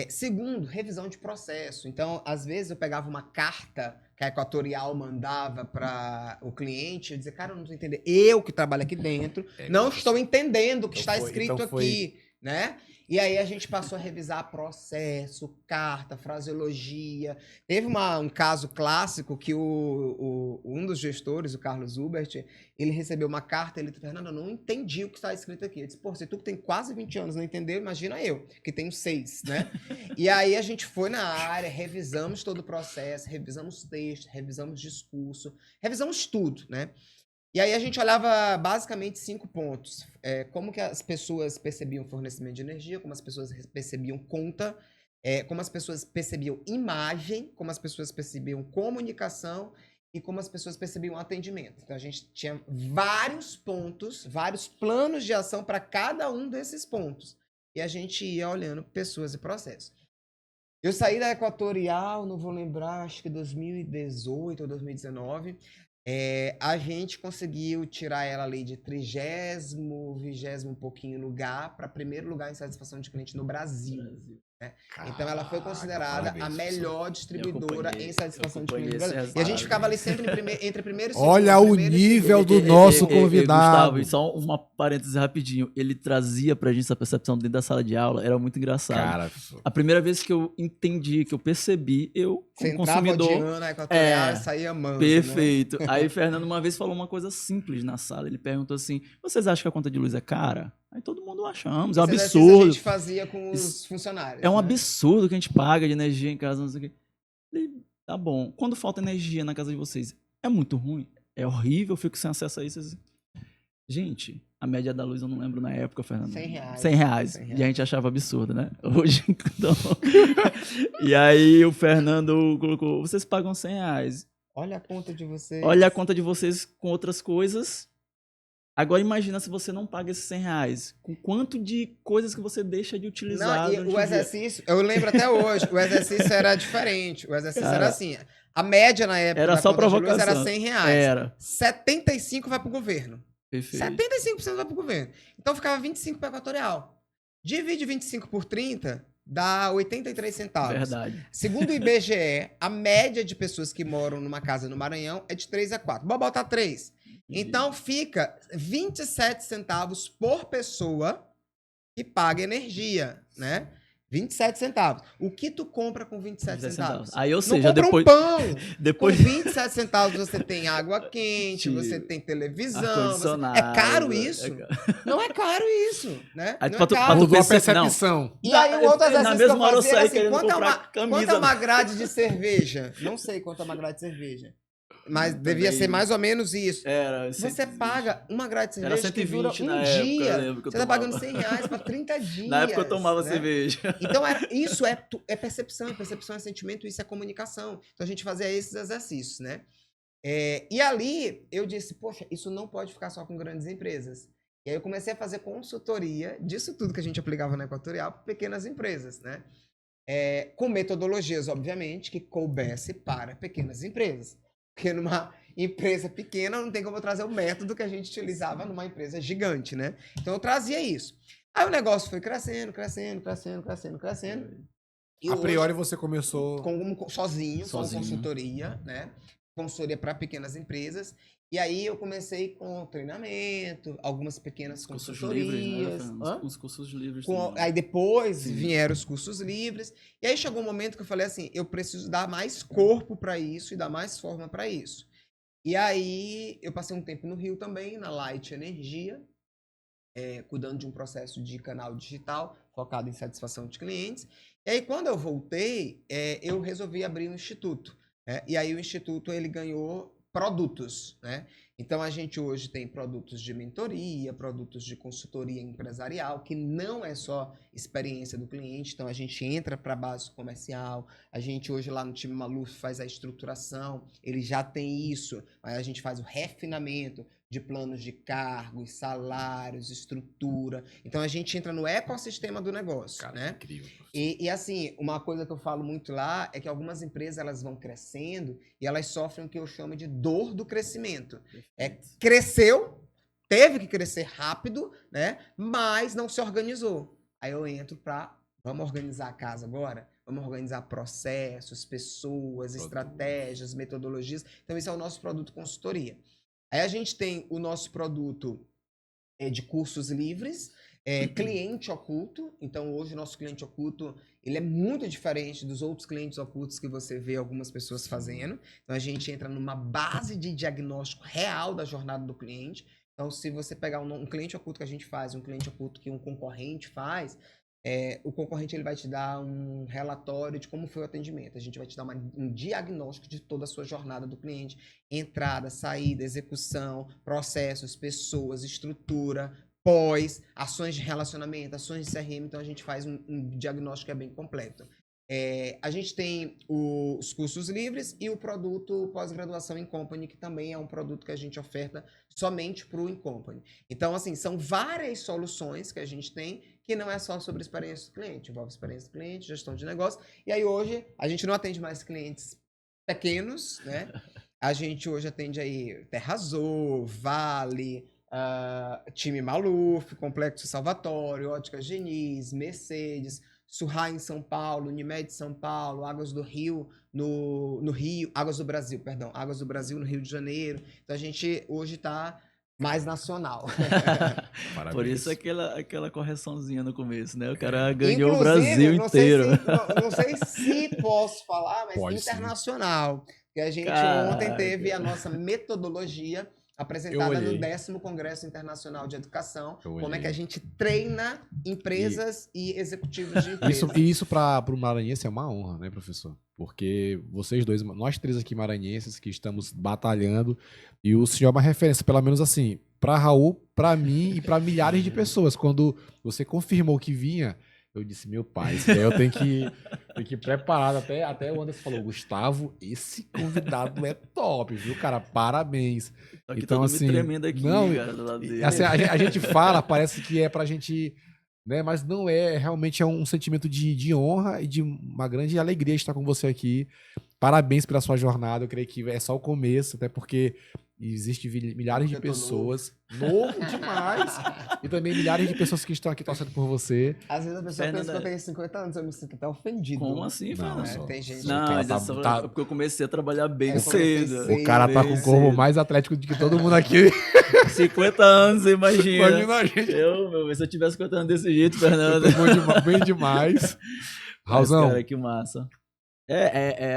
Segundo, revisão de processo. Então, às vezes eu pegava uma carta que a Equatorial mandava para o cliente, eu dizia, cara, eu não estou entendendo. Eu que trabalho aqui dentro, não estou entendendo o que está escrito aqui, né? E aí a gente passou a revisar processo, carta, fraseologia. Teve um caso clássico que um dos gestores, o Carlos Hubert, ele recebeu uma carta, ele disse, Fernando, eu não entendi o que está escrito aqui. Eu disse, pô, se tu que tem quase 20 anos não entendeu, imagina eu, que tenho 6, né? E aí a gente foi na área, revisamos todo o processo, revisamos texto, revisamos discurso, revisamos tudo, né? E aí a gente olhava basicamente 5 pontos. Como que as pessoas percebiam fornecimento de energia, como as pessoas percebiam conta, como as pessoas percebiam imagem, como as pessoas percebiam comunicação e como as pessoas percebiam atendimento. Então a gente tinha vários pontos, vários planos de ação para cada um desses pontos. E a gente ia olhando pessoas e processos. Eu saí da Equatorial, não vou lembrar, acho que 2018 ou 2019... a gente conseguiu tirar ela ali de 30º, 20º pouquinho lugar para primeiro lugar em satisfação de cliente no Brasil. Né? Então ela foi considerada a melhor distribuidora em satisfação de cliente no Brasil. E a gente ficava ali sempre entre primeiro e segundo. Olha o nível do nosso convidado. Gustavo, só uma parêntese rapidinho. Ele trazia pra gente essa percepção dentro da sala de aula, era muito engraçado. Cara, a primeira vez que eu entendi, que eu percebi, eu como consumidor... Você entrava odiando, Equatorial e saía amando. Perfeito. Né? Aí Fernando uma vez falou uma coisa simples na sala. Ele perguntou assim, vocês acham que a conta de luz é cara? Aí todo mundo achamos, é um absurdo. A gente fazia com os funcionários. É um absurdo que a gente paga de energia em casa, não sei o quê. Falei, tá bom. Quando falta energia na casa de vocês, é muito ruim? É horrível, eu fico sem acesso a isso. Gente, A média da luz eu não lembro na época, Fernando. R$100. 100 reais. E a gente achava absurdo, né? Hoje, então... E aí o Fernando colocou, vocês pagam 100 reais. Olha a conta de vocês. Olha a conta de vocês com outras coisas. Agora imagina se você não paga esses 100 reais. Com quanto de coisas que você deixa de utilizar. Não, e o exercício, eu lembro até hoje, o exercício era diferente. O exercício era assim, a média na época era da só conta de luz provocação. era 100 reais. Era. 75 vai pro governo. Perfeito. 75% vai pro governo. Então ficava 25 para Equatorial. Divide 25 por 30, dá 83 centavos. Verdade. Segundo o IBGE, a média de pessoas que moram numa casa no Maranhão é de 3 a 4. Vou botar 3. Então fica 27 centavos por pessoa que paga energia, né? 27 centavos. O que tu compra com 27 centavos? Aí, ou Não seja, compra depois... um pão. Depois... Com 27 centavos você tem água quente, você tem televisão. É caro isso? Não é caro isso, né? Aí, não é caro. Mudou a percepção. E aí o outro exercício que eu fazia era assim, quanto é uma grade de cerveja? Não sei quanto é uma grade de cerveja. Mas devia ser mais ou menos isso. Era. Você paga uma grade de cerveja era 120 que dura na dia. Época, eu lembro que eu você tá pagando 100 reais para 30 dias. Na época eu tomava cerveja. Então, isso é percepção. Percepção é sentimento, isso é comunicação. Então, a gente fazia esses exercícios, né? E ali, eu disse, poxa, isso não pode ficar só com grandes empresas. E aí, eu comecei a fazer consultoria disso tudo que a gente aplicava na Equatorial para pequenas empresas, né? Com metodologias, obviamente, que coubesse para pequenas empresas. Porque numa empresa pequena não tem como eu trazer o método que a gente utilizava numa empresa gigante, né? Então eu trazia isso. Aí o negócio foi crescendo. E a priori você começou... Sozinho, com consultoria, né? Consultoria para pequenas empresas. E aí eu comecei com treinamento, algumas pequenas consultorias. Livres, né? Os cursos livres. Aí depois vieram os cursos livres. E aí chegou um momento que eu falei assim, eu preciso dar mais corpo para isso e dar mais forma para isso. E aí eu passei um tempo no Rio também, na Light Energia, cuidando de um processo de canal digital focado em satisfação de clientes. E aí quando eu voltei, eu resolvi abrir um instituto. E aí o instituto ele ganhou produtos, né? Então a gente hoje tem produtos de mentoria, produtos de consultoria empresarial, que não é só experiência do cliente, então a gente entra para a base comercial, a gente hoje lá no time Maluf faz a estruturação, ele já tem isso, mas a gente faz o refinamento de planos de cargos, salários, estrutura. Então a gente entra no ecossistema do negócio, cara, né? Incrível. E assim, uma coisa que eu falo muito lá é que algumas empresas elas vão crescendo e elas sofrem o que eu chamo de dor do crescimento. Cresceu, teve que crescer rápido, né? Mas não se organizou. Aí eu entro para vamos organizar a casa agora? Vamos organizar processos, pessoas, estratégias, metodologias. Então esse é o nosso produto consultoria. Aí a gente tem o nosso produto de cursos livres, cliente oculto. Então, hoje, o nosso cliente oculto ele é muito diferente dos outros clientes ocultos que você vê algumas pessoas fazendo. Então, a gente entra numa base de diagnóstico real da jornada do cliente. Então, se você pegar um cliente oculto que a gente faz, um cliente oculto que um concorrente faz, o concorrente ele vai te dar um relatório de como foi o atendimento. A gente vai te dar um diagnóstico de toda a sua jornada do cliente. Entrada, saída, execução, processos, pessoas, estrutura, pós, ações de relacionamento, ações de CRM. Então, a gente faz um diagnóstico que é bem completo. A gente tem os cursos livres e o produto pós-graduação Incompany, que também é um produto que a gente oferta somente para o Incompany. Então, assim, são várias soluções que a gente tem que não é só sobre experiência do cliente, envolve experiência do cliente, gestão de negócio. E aí hoje a gente não atende mais clientes pequenos, né? A gente hoje atende aí Terra Azul, Vale, time Maluf, Complexo Salvatório, Ótica Geniz, Mercedes, Surrai em São Paulo, Unimed São Paulo, Águas do Rio no Rio, Águas do Brasil, perdão, Águas do Brasil no Rio de Janeiro. Então a gente hoje está mais nacional. Por isso aquela correçãozinha no começo, né? O cara ganhou o Brasil inteiro. Não sei se posso falar, mas pode internacional. Que a gente ontem teve a nossa metodologia apresentada no 10º Congresso Internacional de Educação. Como é que a gente treina empresas e executivos de empresas. Isso para o maranhense é uma honra, né, professor? Porque vocês nós três aqui maranhenses que estamos batalhando, e o senhor é uma referência, pelo menos assim, pra Raul, pra mim e pra milhares de pessoas. Quando você confirmou que vinha, eu disse, meu pai, isso daí eu tenho que ir preparado. Até o Anderson falou, Gustavo, esse convidado é top, viu, cara? Parabéns. Tô aqui Então, todo assim, me tremendo aqui, não, cara, do lado dele. assim, a gente fala, parece que é pra gente, né? Mas não é, realmente é um sentimento de honra e de uma grande alegria estar com você aqui. Parabéns pela sua jornada, eu creio que é só o começo, até porque existem milhares de pessoas, novo demais, e também milhares de pessoas que estão aqui torcendo por você. Às vezes a pessoa pensa que eu tenho 50 anos, eu me sinto até ofendido. Como assim, Fernando? Não, tem gente não, que... mas é só porque eu comecei a trabalhar bem cedo. O cara tá com o corpo mais atlético do que todo mundo aqui. 50 anos, imagina. Imagina a gente. Se eu tivesse 50 anos desse jeito, Fernando. Bem demais. Raulzão. Cara, que massa.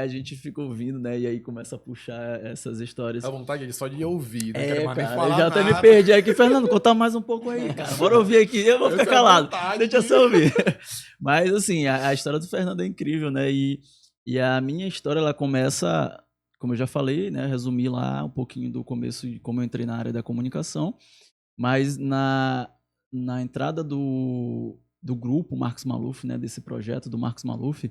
A gente fica ouvindo, né? E aí começa a puxar essas histórias. Dá vontade só de ouvir, não quero mais nem falar. Eu já nada. até me perdi aqui. Fernando, conta mais um pouco aí, cara. Bora ouvir aqui, eu vou ficar calado. Deixa eu só ouvir. Mas, assim, a história do Fernando é incrível, né? E a minha história, ela começa, como eu já falei, né? Resumi lá um pouquinho do começo de como eu entrei na área da comunicação. Mas na entrada do grupo Marcos Maluf, né? Desse projeto do Marcos Maluf,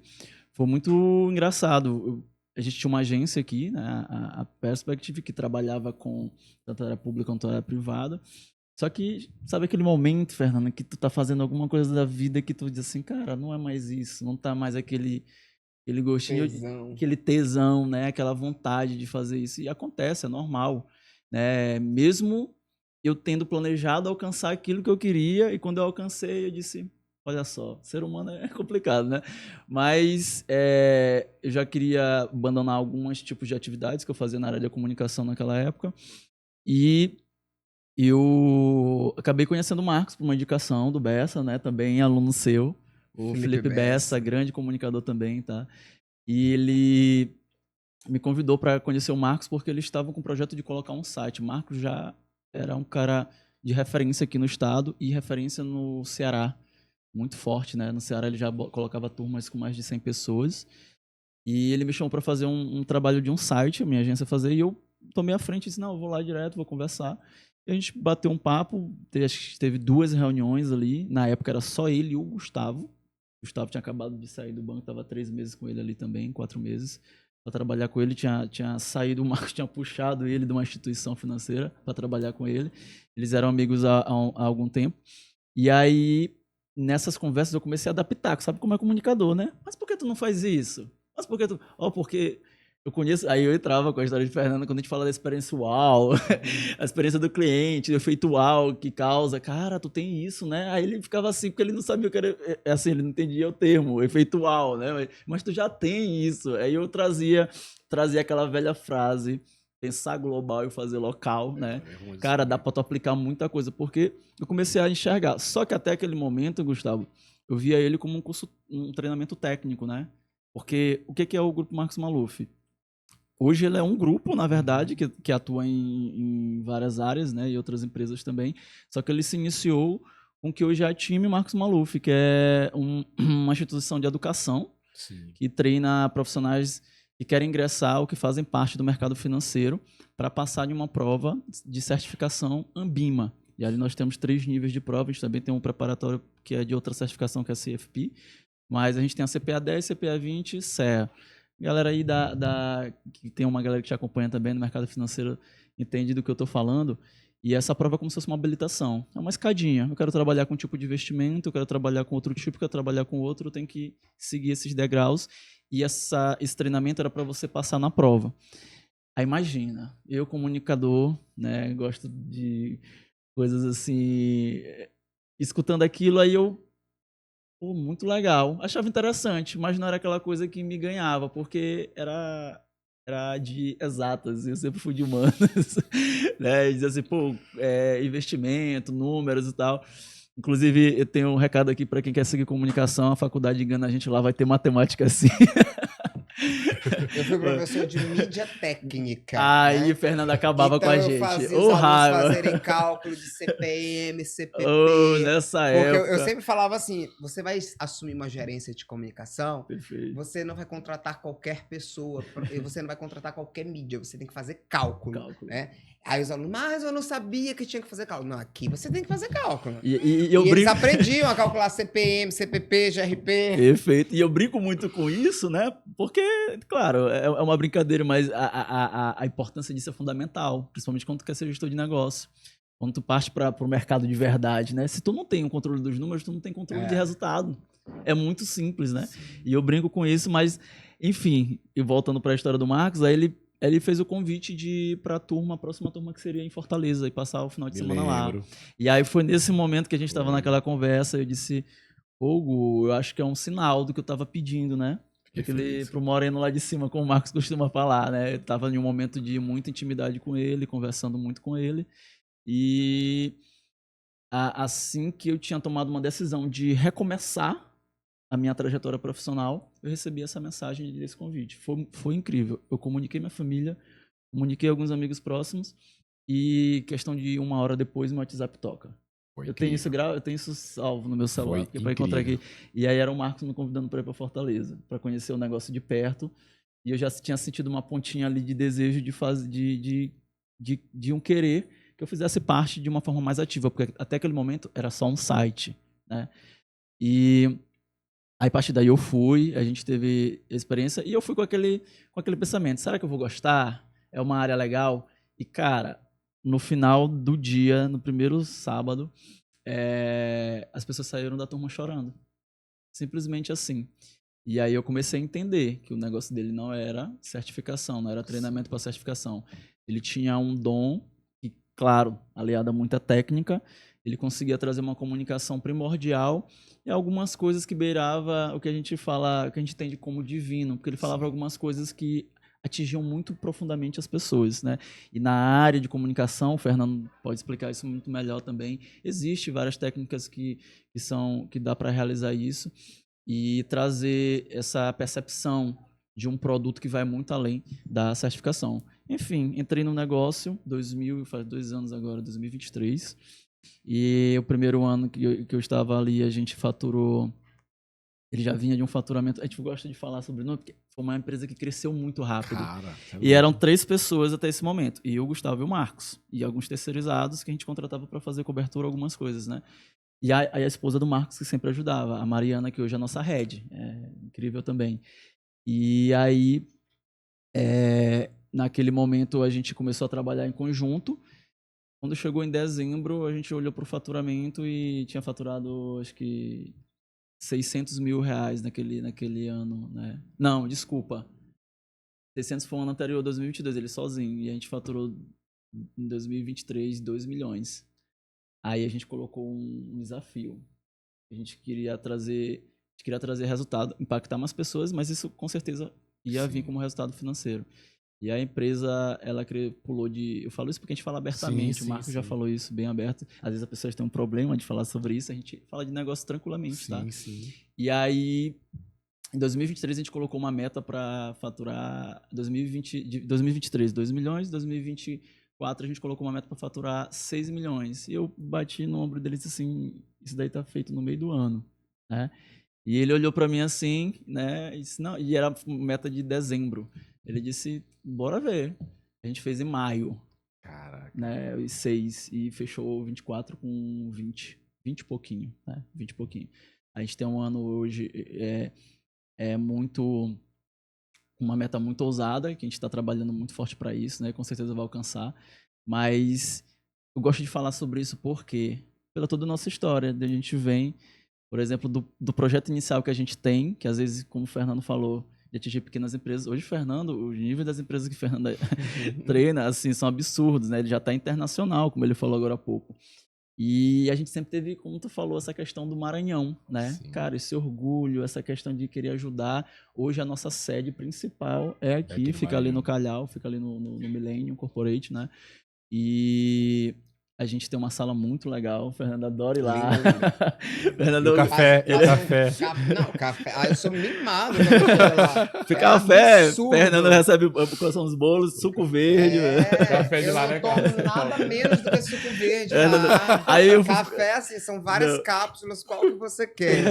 foi muito engraçado. A gente tinha uma agência aqui, né, a Perspective, que trabalhava com tanto área pública quanto área privada. Só que, sabe aquele momento, Fernando, que tu tá fazendo alguma coisa da vida que tu diz assim, cara, não é mais isso, não tá mais aquele gostinho, aquele tesão, né, aquela vontade de fazer isso. E acontece, é normal, né? Mesmo eu tendo planejado alcançar aquilo que eu queria, e quando eu alcancei, eu disse... Olha só, ser humano é complicado, né? Mas eu já queria abandonar alguns tipos de atividades que eu fazia na área da comunicação naquela época. E eu acabei conhecendo o Marcos por uma indicação do Bessa, né? Também aluno seu, o Felipe Bessa, grande comunicador também, tá? E ele me convidou para conhecer o Marcos porque eles estavam com o projeto de colocar um site. O Marcos já era um cara de referência aqui no estado e referência no Ceará. Muito forte, né? No Ceará ele já colocava turmas com mais de 100 pessoas. E ele me chamou para fazer um trabalho de um site, a minha agência fazer, e eu tomei a frente e disse, não, eu vou lá direto, vou conversar. E a gente bateu um papo, acho que teve 2 reuniões ali. Na época era só ele e o Gustavo. O Gustavo tinha acabado de sair do banco, estava 3 meses com ele ali também, 4 meses. Para trabalhar com ele, tinha saído, o Marcos tinha puxado ele de uma instituição financeira para trabalhar com ele. Eles eram amigos há algum tempo. E aí... Nessas conversas eu comecei a adaptar, sabe como é comunicador, né? Mas por que tu não faz isso? Mas por que tu... porque eu conheço... Aí eu entrava com a história de Fernando quando a gente fala da experiência UAU, a experiência do cliente, do efeito UAU que causa. Cara, tu tem isso, né? Aí ele ficava assim, porque ele não sabia o que era... Assim, ele não entendia o termo, efeito UAU, né? Mas tu já tem isso. Aí eu trazia aquela velha frase... Pensar global e fazer local, né? Cara, dá pra tu aplicar muita coisa, porque eu comecei a enxergar. Só que até aquele momento, Gustavo, eu via ele como um treinamento técnico, né? Porque o que é o Grupo Marcos Maluf? Hoje ele é um grupo, na verdade, que atua em várias áreas, né? E outras empresas também. Só que ele se iniciou com o que hoje é a Time Marcos Maluf, que é uma instituição de educação. Sim. Que treina profissionais que querem ingressar ou que fazem parte do mercado financeiro para passar de uma prova de certificação Ambima. E ali nós temos 3 níveis de prova, a gente também tem um preparatório que é de outra certificação, que é a CFP, mas a gente tem a CPA 10, CPA 20 e CEA. Galera aí que tem uma galera que te acompanha também no mercado financeiro, entende do que eu estou falando, e essa prova é como se fosse uma habilitação, é uma escadinha. Eu quero trabalhar com um tipo de investimento, eu quero trabalhar com outro tipo, eu quero trabalhar com outro, eu tenho que seguir esses degraus. E esse treinamento era para você passar na prova. Aí imagina, eu comunicador, né, gosto de coisas assim, escutando aquilo, aí eu, muito legal, achava interessante, mas não era aquela coisa que me ganhava, porque era de exatas, eu sempre fui de humanas, né, e dizia assim, investimento, números e tal. Inclusive, eu tenho um recado aqui para quem quer seguir comunicação, a faculdade engana a gente lá, vai ter matemática assim. Eu fui professor de mídia técnica. Aí, né? Fernando acabava Então com a eu gente. fazia Ô, os alunos raiva. fazerem cálculo de CPM, CPP. Ô, nessa Porque eu época. sempre falava assim, você vai assumir uma gerência de comunicação, Perfeito. você não vai contratar qualquer pessoa, você não vai contratar qualquer mídia, você tem que fazer cálculo. Né? Aí os alunos, mas eu não sabia que tinha que fazer cálculo. Não, aqui você tem que fazer cálculo. E E eles aprendiam a calcular CPM, CPP, GRP. Perfeito. E eu brinco muito com isso, né? Porque, claro, é uma brincadeira, mas a importância disso é fundamental, principalmente quando tu quer ser gestor de negócio. Quando tu parte para o mercado de verdade, né? Se tu não tem o controle dos números, tu não tem controle de resultado. É muito simples, né? Sim. E eu brinco com isso, mas, enfim, e voltando para a história do Marcos, aí ele fez o convite para a próxima turma que seria em Fortaleza, e passar o final de semana lá. E aí foi nesse momento que a gente estava naquela conversa, eu disse, Hugo, eu acho que é um sinal do que eu estava pedindo, né? Pro Moreno lá de cima, como o Marcos costuma falar, né? Eu estava em um momento de muita intimidade com ele, conversando muito com ele. E assim que eu tinha tomado uma decisão de recomeçar a minha trajetória profissional, eu recebi essa mensagem desse convite. Foi incrível. Eu comuniquei minha família, comuniquei alguns amigos próximos e questão de 1 hora depois meu WhatsApp toca. Eu tenho isso salvo no meu celular para encontrar aqui. E aí era o Marcos me convidando para ir para Fortaleza, para conhecer o negócio de perto. E eu já tinha sentido uma pontinha ali de desejo de fazer, de um querer que eu fizesse parte de uma forma mais ativa, porque até aquele momento era só um site, né? E aí, a partir daí eu fui, a gente teve experiência, e eu fui com aquele pensamento, será que eu vou gostar? É uma área legal? E, cara, no final do dia, no primeiro sábado, as pessoas saíram da turma chorando. Simplesmente assim. E aí eu comecei a entender que o negócio dele não era certificação, não era treinamento para certificação. Ele tinha um dom, e, claro, aliado a muita técnica, ele conseguia trazer uma comunicação primordial e algumas coisas que beirava o que a gente fala, o que a gente entende como divino, porque ele falava algumas coisas que atingiam muito profundamente as pessoas, né? E na área de comunicação, o Fernando pode explicar isso muito melhor também, existe várias técnicas que dá para realizar isso e trazer essa percepção de um produto que vai muito além da certificação. Enfim, entrei no negócio, faz 2 anos agora, 2023, e o primeiro ano que eu estava ali, a gente faturou, ele já vinha de um faturamento, a gente gosta de falar sobre isso, porque foi uma empresa que cresceu muito rápido. Cara, e eram 3 pessoas até esse momento, e eu, Gustavo e o Marcos, e alguns terceirizados que a gente contratava para fazer cobertura, algumas coisas, né? E a esposa do Marcos, que sempre ajudava, a Mariana, que hoje é a nossa head, incrível também. E aí, naquele momento, a gente começou a trabalhar em conjunto. Quando chegou em dezembro, a gente olhou para o faturamento e tinha faturado, acho que, 600 mil reais naquele ano, né? Não, desculpa. 600 foi o ano anterior, 2022, ele sozinho. E a gente faturou, em 2023, 2 milhões. Aí a gente colocou um desafio. A gente queria trazer resultado, impactar mais pessoas, mas isso com certeza ia vir como resultado financeiro. E a empresa, ela pulou de... Eu falo isso porque a gente fala abertamente, o Marcos já falou isso bem aberto. Às vezes as pessoas têm um problema de falar sobre isso, a gente fala de negócio tranquilamente, tá? Sim. E aí, em 2023, a gente colocou uma meta para faturar 2023, 2 milhões, 2024 a gente colocou uma meta para faturar 6 milhões. E eu bati no ombro dele e disse assim, isso daí tá feito no meio do ano, né? E ele olhou para mim assim, né? E disse, não, e era meta de dezembro. Ele disse, bora ver. A gente fez em maio. Caraca. Né? Os 6 e fechou 24 com 20 e pouquinho, né? 20 e pouquinho. A gente tem um ano hoje muito... uma meta muito ousada, que a gente está trabalhando muito forte para isso, né? Com certeza vai alcançar. Mas eu gosto de falar sobre isso porque, pela toda a nossa história, a gente vem, por exemplo, do projeto inicial que a gente tem, que às vezes, como o Fernando falou, de atingir pequenas empresas. Hoje, Fernando, o nível das empresas que o Fernando treina, assim, são absurdos, né? Ele já está internacional, como ele falou agora há pouco. E a gente sempre teve, como tu falou, essa questão do Maranhão, né? Sim. Cara, esse orgulho, essa questão de querer ajudar. Hoje a nossa sede principal é aqui fica ali no Calhau, fica ali no Millennium Corporate, né? E a gente tem uma sala muito legal. O Fernando adora ir lá. Fernando, o café, Não, café. Eu sou mimado quando eu vou lá. Café, Fernando recebe quais são os bolos, suco verde. Café de lá, né, cara? Eu não tomo nada menos do que suco verde. Café, assim, são várias cápsulas, qual que você quer.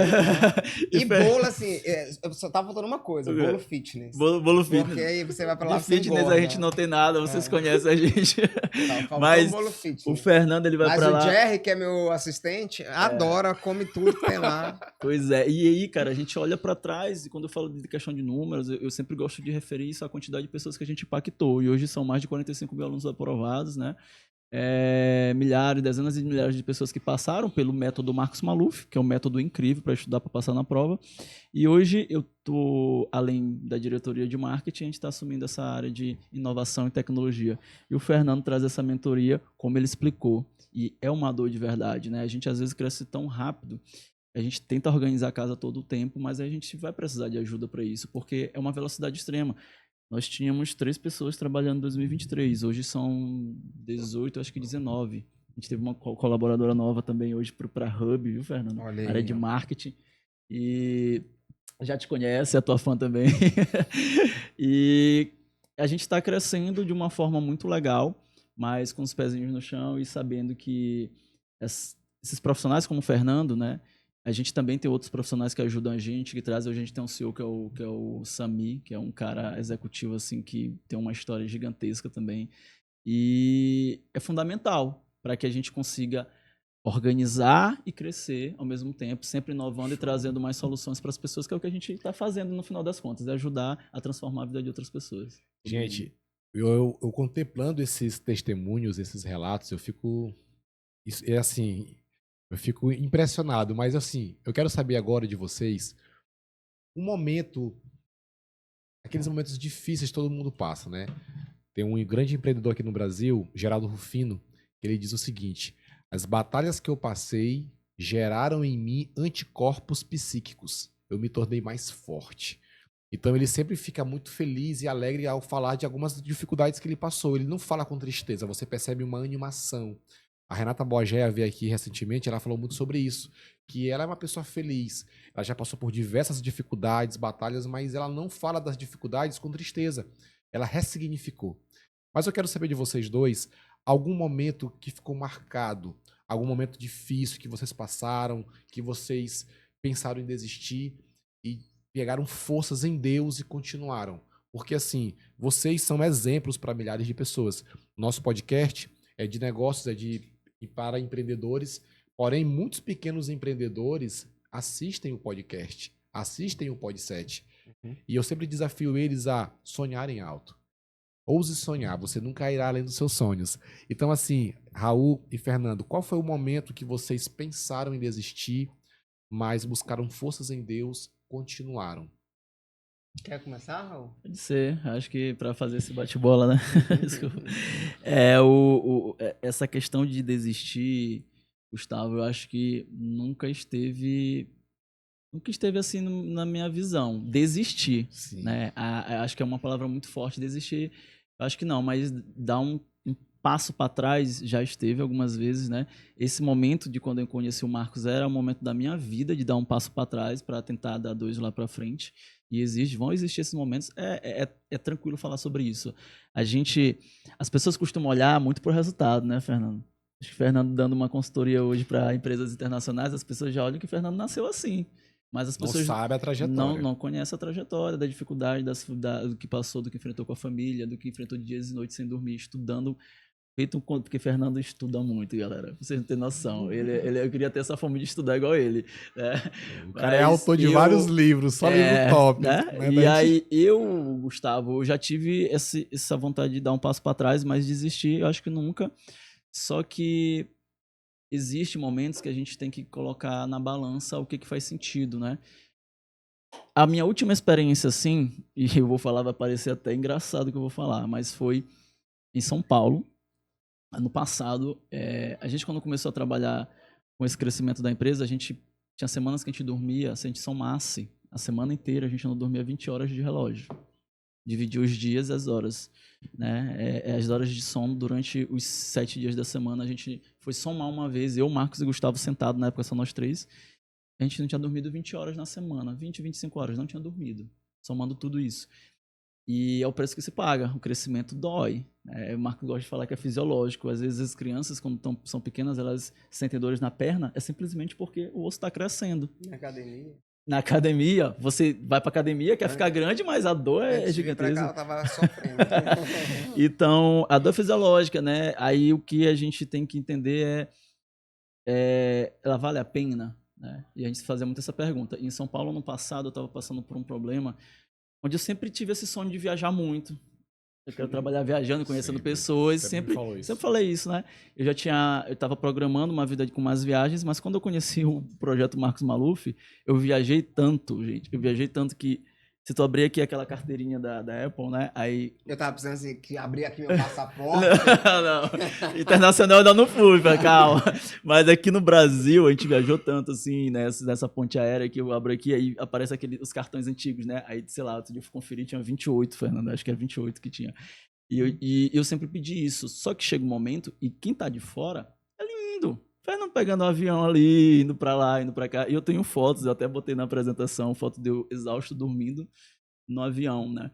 E bolo, assim, só tá faltando uma coisa, bolo fitness. Bolo fitness. Porque aí você vai pra lá, de fitness a gente não tem nada, vocês conhecem a gente. Mas bolo fitness. O Fernando, ele vai pra lá. Mas o Jerry, que é meu assistente, adora, come tudo que tem lá. Pois é. E aí, cara, a gente olha pra trás e quando eu falo de questão de números, eu sempre gosto de referir isso à quantidade de pessoas que a gente impactou. E hoje são mais de 45 mil alunos aprovados, né? Milhares, dezenas de milhares de pessoas que passaram pelo método Marcos Maluf, que é um método incrível para estudar, para passar na prova. E hoje eu tô, além da diretoria de marketing, a gente está assumindo essa área de inovação e tecnologia. E o Fernando traz essa mentoria, como ele explicou. E é uma dor de verdade, né? A gente às vezes cresce tão rápido, a gente tenta organizar a casa todo o tempo, mas a gente vai precisar de ajuda para isso, porque é uma velocidade extrema. Nós tínhamos 3 pessoas trabalhando em 2023, hoje são 18, acho que 19. A gente teve uma colaboradora nova também hoje para a Hub, viu, Fernando? Olha aí, área de marketing. E já te conhece, é tua fã também. E a gente está crescendo de uma forma muito legal, mas com os pezinhos no chão e sabendo que esses profissionais como o Fernando, né? A gente também tem outros profissionais que ajudam a gente, que trazem. A gente tem um CEO que é o Sami, que é um cara executivo assim que tem uma história gigantesca também. E é fundamental para que a gente consiga organizar e crescer ao mesmo tempo, sempre inovando e trazendo mais soluções para as pessoas, que é o que a gente está fazendo no final das contas, é ajudar a transformar a vida de outras pessoas. Gente, eu contemplando esses testemunhos, esses relatos, eu fico... É assim... Eu fico impressionado, mas assim, eu quero saber agora de vocês um momento, aqueles momentos difíceis que todo mundo passa, né? Tem um grande empreendedor aqui no Brasil, Geraldo Rufino, que ele diz o seguinte: as batalhas que eu passei geraram em mim anticorpos psíquicos. Eu me tornei mais forte. Então ele sempre fica muito feliz e alegre ao falar de algumas dificuldades que ele passou. Ele não fala com tristeza, você percebe uma animação. A Renata Bogea veio aqui recentemente, ela falou muito sobre isso, que ela é uma pessoa feliz, ela já passou por diversas dificuldades, batalhas, mas ela não fala das dificuldades com tristeza, ela ressignificou. Mas eu quero saber de vocês dois, algum momento que ficou marcado, algum momento difícil que vocês passaram, que vocês pensaram em desistir e pegaram forças em Deus e continuaram. Porque assim, vocês são exemplos para milhares de pessoas. Nosso podcast é de negócios, e para empreendedores, porém muitos pequenos empreendedores assistem o podcast, assistem o Podset. E eu sempre desafio eles a sonharem alto. Ouse sonhar, você nunca irá além dos seus sonhos. Então assim, Raul e Fernando, qual foi o momento que vocês pensaram em desistir, mas buscaram forças em Deus, continuaram? Quer começar, Raul? Pode ser, acho que para fazer esse bate-bola, né? Desculpa. Essa questão de desistir, Gustavo, eu acho que nunca esteve assim na minha visão. Desistir, Sim. né? Acho que é uma palavra muito forte, desistir. Eu acho que não, mas dar um passo para trás já esteve algumas vezes, né? Esse momento de quando eu conheci o Marcos era o momento da minha vida de dar um passo para trás para tentar dar 2 lá para frente. E vão existir esses momentos. É tranquilo falar sobre isso. As pessoas costumam olhar muito pro resultado, né, Fernando? Acho que o Fernando dando uma consultoria hoje para empresas internacionais, as pessoas já olham que o Fernando nasceu assim. Mas as pessoas não sabem a trajetória. Não conhecem a trajetória, da dificuldade, do que passou, do que enfrentou com a família, do que enfrentou de dias e noites sem dormir, estudando. Porque Fernando estuda muito, galera. Vocês não têm noção. Eu queria ter essa fome de estudar igual ele. Né? O cara é autor de vários livros, só livro top. Né? E aí, Gustavo, eu já tive essa vontade de dar um passo para trás, mas desistir, eu acho que nunca. Só que existem momentos que a gente tem que colocar na balança o que faz sentido, né? A minha última experiência, assim, e eu vou falar, vai parecer até engraçado o que eu vou falar, mas foi em São Paulo. Ano passado, a gente quando começou a trabalhar com esse crescimento da empresa, a gente tinha semanas que a gente dormia, se a gente somasse a semana inteira, a gente não dormia 20 horas de relógio. Dividir os dias e as horas, né? As horas de sono durante os 7 dias da semana. A gente foi somar uma vez, eu, Marcos e Gustavo sentado, na época só nós 3. A gente não tinha dormido 20 horas na semana, 20, 25 horas, não tinha dormido, somando tudo isso. E é o preço que se paga, o crescimento dói. O Marcos gosta de falar que é fisiológico. Às vezes as crianças, quando são pequenas, elas sentem dores na perna, é simplesmente porque o osso está crescendo. Na academia, você vai pra academia, quer ficar grande, mas a dor é gigantesca. Pra cá, eu tava sofrendo. Então, a dor é fisiológica, né? Aí o que a gente tem que entender ela vale a pena, né? E a gente fazia muito essa pergunta. Em São Paulo, no passado, eu estava passando por um problema onde eu sempre tive esse sonho de viajar muito. Eu quero trabalhar viajando, conhecendo pessoas. Sempre falei isso, né? Eu estava programando uma vida com mais viagens, mas quando eu conheci o projeto Marcos Maluf, eu viajei tanto, gente. Eu viajei tanto que, se tu abrir aqui aquela carteirinha da Apple, né? Aí... Eu tava precisando assim, que abrir aqui meu passaporte. Não. Internacional eu ainda não fui, calma. Mas aqui no Brasil, a gente viajou tanto, assim, nessa ponte aérea que eu abro aqui, aí aparece os cartões antigos, né? Aí, sei lá, outro dia eu conferi, tinha 28, Fernando, acho que era 28 que tinha. E eu sempre pedi isso. Só que chega um momento, e quem tá de fora é lindo. Fernando pegando um avião ali, indo pra lá, indo pra cá. E eu tenho fotos, eu até botei na apresentação, foto de eu exausto dormindo no avião, né?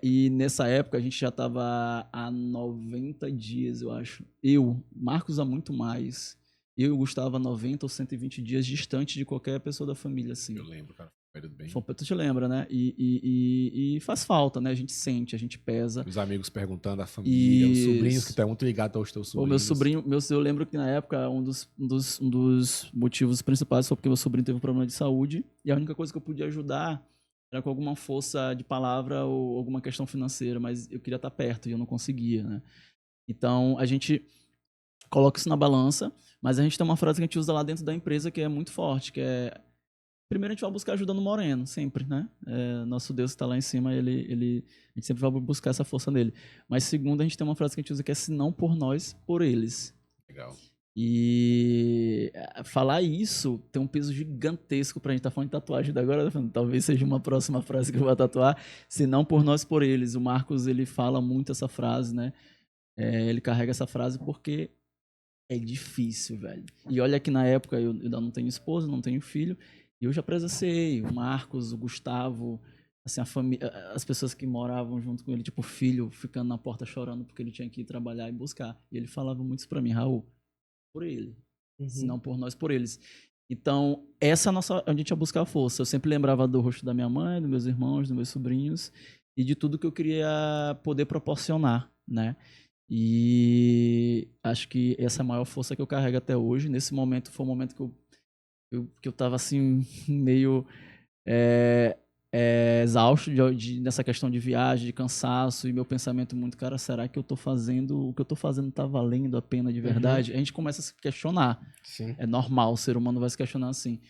E nessa época a gente já estava há 90 dias, eu acho. Marcos há muito mais. Eu e o Gustavo há 90 ou 120 dias distante de qualquer pessoa da família, assim. Eu lembro, cara. Bem. Tu te lembra, né? E faz falta, né? A gente sente, a gente pesa. Os amigos perguntando, a família, os sobrinhos que estão muito ligados aos teus sobrinhos. O meu sobrinho, eu lembro que na época um dos motivos principais foi porque meu sobrinho teve um problema de saúde e a única coisa que eu podia ajudar era com alguma força de palavra ou alguma questão financeira, mas eu queria estar perto e eu não conseguia, né? Então, a gente coloca isso na balança, mas a gente tem uma frase que a gente usa lá dentro da empresa que é muito forte, que é: primeiro a gente vai buscar ajuda no moreno, sempre, né? Nosso Deus está lá em cima, a gente sempre vai buscar essa força nele. Mas segundo, a gente tem uma frase que a gente usa que é: se não por nós, por eles. Legal. E falar isso tem um peso gigantesco pra gente. Tá falando de tatuagem da agora, talvez seja uma próxima frase que eu vou tatuar. Se não por nós, por eles. O Marcos, ele fala muito essa frase, né? Ele carrega essa frase porque é difícil, velho. E olha que na época eu ainda não tenho esposa, não tenho filho, e eu já presenciei o Marcos, o Gustavo, assim, as pessoas que moravam junto com ele, tipo, o filho ficando na porta chorando porque ele tinha que ir trabalhar e buscar. E ele falava muito isso pra mim: Raul, por ele, se não por nós, por eles. Então, essa é a gente ia buscar a força. Eu sempre lembrava do rosto da minha mãe, dos meus irmãos, dos meus sobrinhos e de tudo que eu queria poder proporcionar, né? E acho que essa é a maior força que eu carrego até hoje. Nesse momento, foi um momento que eu tava assim, meio exausto nessa questão de viagem, de cansaço, e meu pensamento muito: cara, será que o que eu tô fazendo tá valendo a pena de verdade? A gente começa a se questionar. Sim. É normal, o ser humano vai se questionar assim.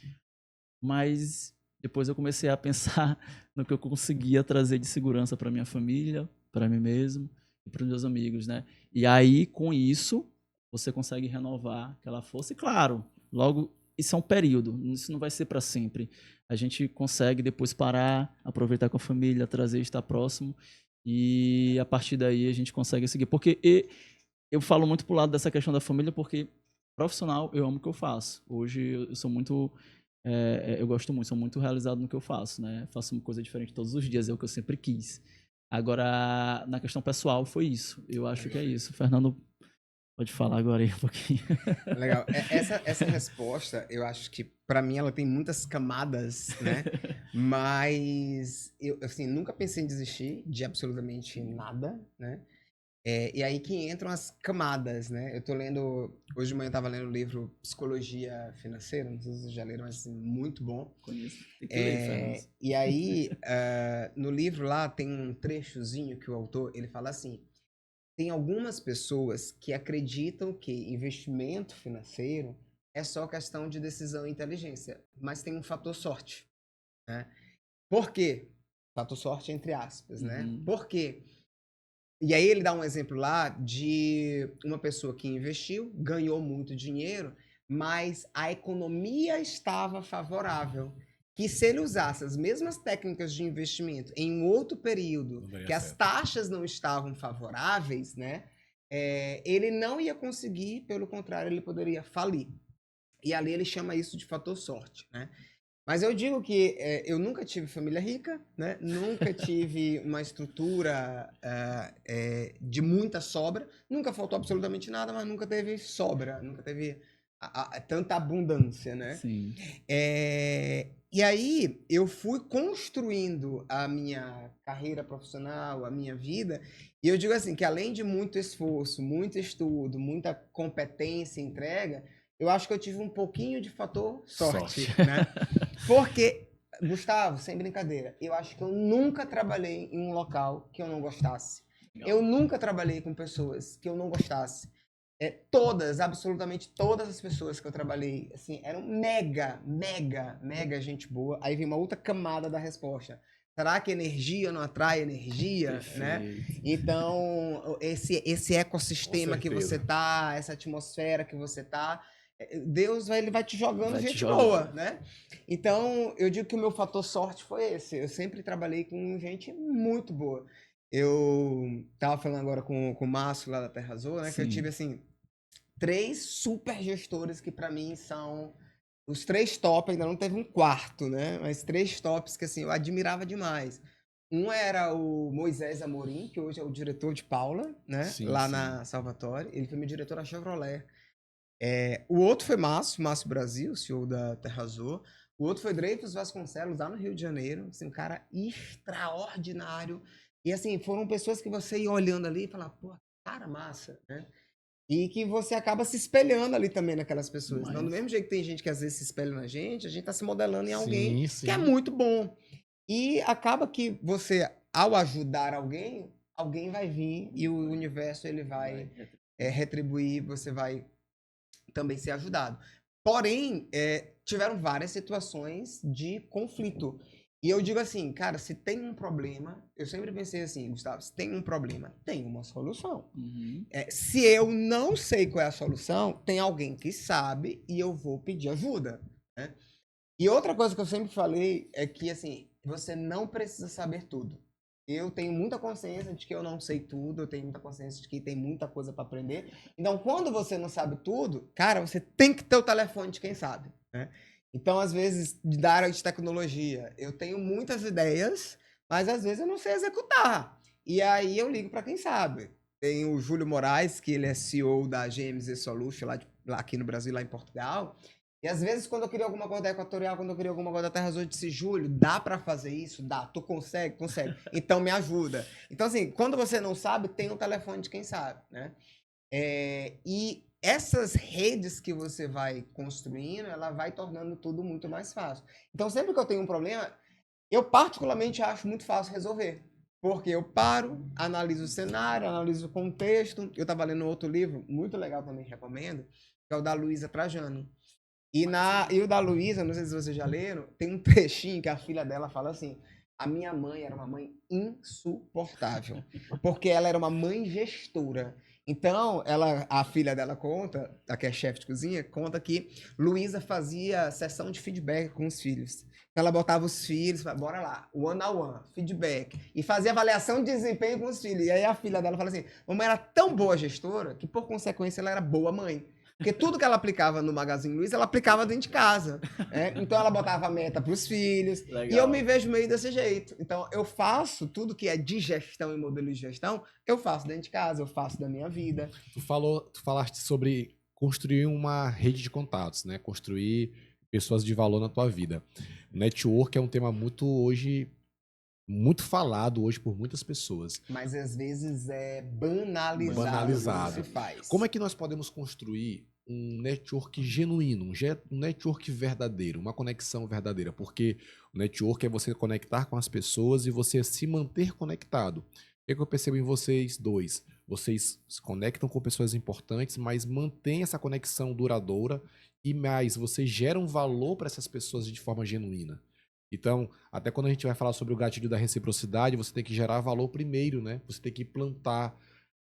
Mas depois eu comecei a pensar no que eu conseguia trazer de segurança para minha família, para mim mesmo e para os meus amigos, né? E aí, com isso, você consegue renovar aquela força. E claro, logo, isso é um período, isso não vai ser para sempre. A gente consegue depois parar, aproveitar com a família, trazer, estar próximo, e a partir daí a gente consegue seguir. Porque eu falo muito pro lado dessa questão da família, porque profissional, eu amo o que eu faço. Hoje eu sou muito... eu gosto muito, sou muito realizado no que eu faço, né? Faço uma coisa diferente todos os dias, é o que eu sempre quis. Agora, na questão pessoal, foi isso. Eu acho que é isso. Fernando, pode falar agora aí um pouquinho. Legal. Essa resposta, eu acho que, pra mim, ela tem muitas camadas, né? Mas eu, assim, nunca pensei em desistir de absolutamente nada, né? E aí que entram as camadas, né? Eu tô lendo... Hoje de manhã eu tava lendo o livro Psicologia Financeira, não sei se vocês já leram, mas assim, muito bom. Conheço. Tem que ler, Fernando. E aí, no livro lá, tem um trechozinho que o autor, ele fala assim: tem algumas pessoas que acreditam que investimento financeiro é só questão de decisão e inteligência, mas tem um fator sorte, né? Por quê? Fator sorte entre aspas, né? Por quê? E aí ele dá um exemplo lá de uma pessoa que investiu, ganhou muito dinheiro, mas a economia estava favorável. que se ele usasse as mesmas técnicas de investimento em um outro período, que as taxas não estavam favoráveis, né? Ele não ia conseguir, pelo contrário, ele poderia falir. E ali ele chama isso de fator sorte, né? Mas eu digo que eu nunca tive família rica, né? Nunca tive uma estrutura de muita sobra. Nunca faltou absolutamente nada, mas nunca teve sobra. Nunca teve tanta abundância, né? Sim. E aí eu fui construindo a minha carreira profissional, a minha vida. E eu digo assim, que além de muito esforço, muito estudo, muita competência e entrega, eu acho que eu tive um pouquinho de fator sorte. Né? Porque, Gustavo, sem brincadeira, eu acho que eu nunca trabalhei em um local que eu não gostasse. Legal. Eu nunca trabalhei com pessoas que eu não gostasse. Absolutamente todas as pessoas que eu trabalhei, assim, eram mega gente boa. Aí vem uma outra camada da resposta. Será que energia não atrai energia? Perfeito. Né? Então, esse ecossistema que você tá, essa atmosfera que você tá, Deus ele vai te jogando gente boa, né? Então, eu digo que o meu fator sorte foi esse. Eu sempre trabalhei com gente muito boa. Eu tava falando agora com o Márcio lá da Terra Azul, né? Sim. Que eu tive, assim, 3 super gestores que para mim são os 3 top, ainda não teve um quarto, né? Mas 3 tops que, assim, eu admirava demais. Um era o Moisés Amorim, que hoje é o diretor de Paula, né? Sim, lá na Salvatore. Ele foi meu diretor da Chevrolet. O outro foi Márcio Brasil, CEO da Terra Azul. O outro foi Dreyfus Vasconcelos, lá no Rio de Janeiro. Assim, um cara extraordinário. E, assim, foram pessoas que você ia olhando ali e falava, pô, cara massa, né? E que você acaba se espelhando ali também naquelas pessoas. Então, do mesmo jeito que tem gente que às vezes se espelha na gente, a gente tá se modelando em alguém que é muito bom. E acaba que você, ao ajudar alguém, alguém vai vir e o universo ele vai retribuir, você vai também ser ajudado. Porém, tiveram várias situações de conflito. E eu digo assim, cara, se tem um problema, eu sempre pensei assim, Gustavo, se tem um problema, tem uma solução. Uhum. Se eu não sei qual é a solução, tem alguém que sabe e eu vou pedir ajuda. Né? E outra coisa que eu sempre falei é que, assim, você não precisa saber tudo. Eu tenho muita consciência de que eu não sei tudo, eu tenho muita consciência de que tem muita coisa para aprender. Então, quando você não sabe tudo, cara, você tem que ter o telefone de quem sabe, né? Então, às vezes, da área de tecnologia, eu tenho muitas ideias, mas às vezes eu não sei executar. E aí eu ligo para quem sabe. Tem o Júlio Moraes, que ele é CEO da GMZ Solution, lá aqui no Brasil, lá em Portugal. E às vezes, quando eu queria alguma coisa da Equatorial, quando eu queria alguma coisa da Terra Azul, eu disse, Júlio, dá pra fazer isso? Dá. Tu consegue? Consegue. Então, me ajuda. Então, assim, quando você não sabe, tem um telefone de quem sabe, né? E essas redes que você vai construindo, ela vai tornando tudo muito mais fácil. Então, sempre que eu tenho um problema, eu particularmente acho muito fácil resolver. Porque eu paro, analiso o cenário, analiso o contexto. Eu estava lendo outro livro, muito legal também, recomendo, que é o da Luísa Trajano. E o da Luísa, não sei se vocês já leram, tem um trechinho que a filha dela fala assim: a minha mãe era uma mãe insuportável, porque ela era uma mãe gestora. Então, a filha dela conta, a que é chefe de cozinha, conta que Luísa fazia sessão de feedback com os filhos. Então, ela botava os filhos, bora lá, one-on-one, feedback, e fazia avaliação de desempenho com os filhos. E aí a filha dela fala assim: mamãe era tão boa gestora que, por consequência, ela era boa mãe. Porque tudo que ela aplicava no Magazine Luiza, ela aplicava dentro de casa. Então ela botava meta para os filhos. Legal. E eu me vejo meio desse jeito. Então eu faço tudo que é de gestão e modelo de gestão, eu faço dentro de casa, eu faço da minha vida. Tu falaste sobre construir uma rede de contatos, né? Construir pessoas de valor na tua vida. Network é um tema muito falado hoje por muitas pessoas. Mas às vezes é banalizado. Se faz. Como é que nós podemos construir um network genuíno, um network verdadeiro, uma conexão verdadeira? Porque o network é você conectar com as pessoas e você se manter conectado. O que eu percebo em vocês dois? Vocês se conectam com pessoas importantes, mas mantêm essa conexão duradoura e mais, vocês geram valor para essas pessoas de forma genuína. Então, até quando a gente vai falar sobre o gatilho da reciprocidade, você tem que gerar valor primeiro, né? Você tem que plantar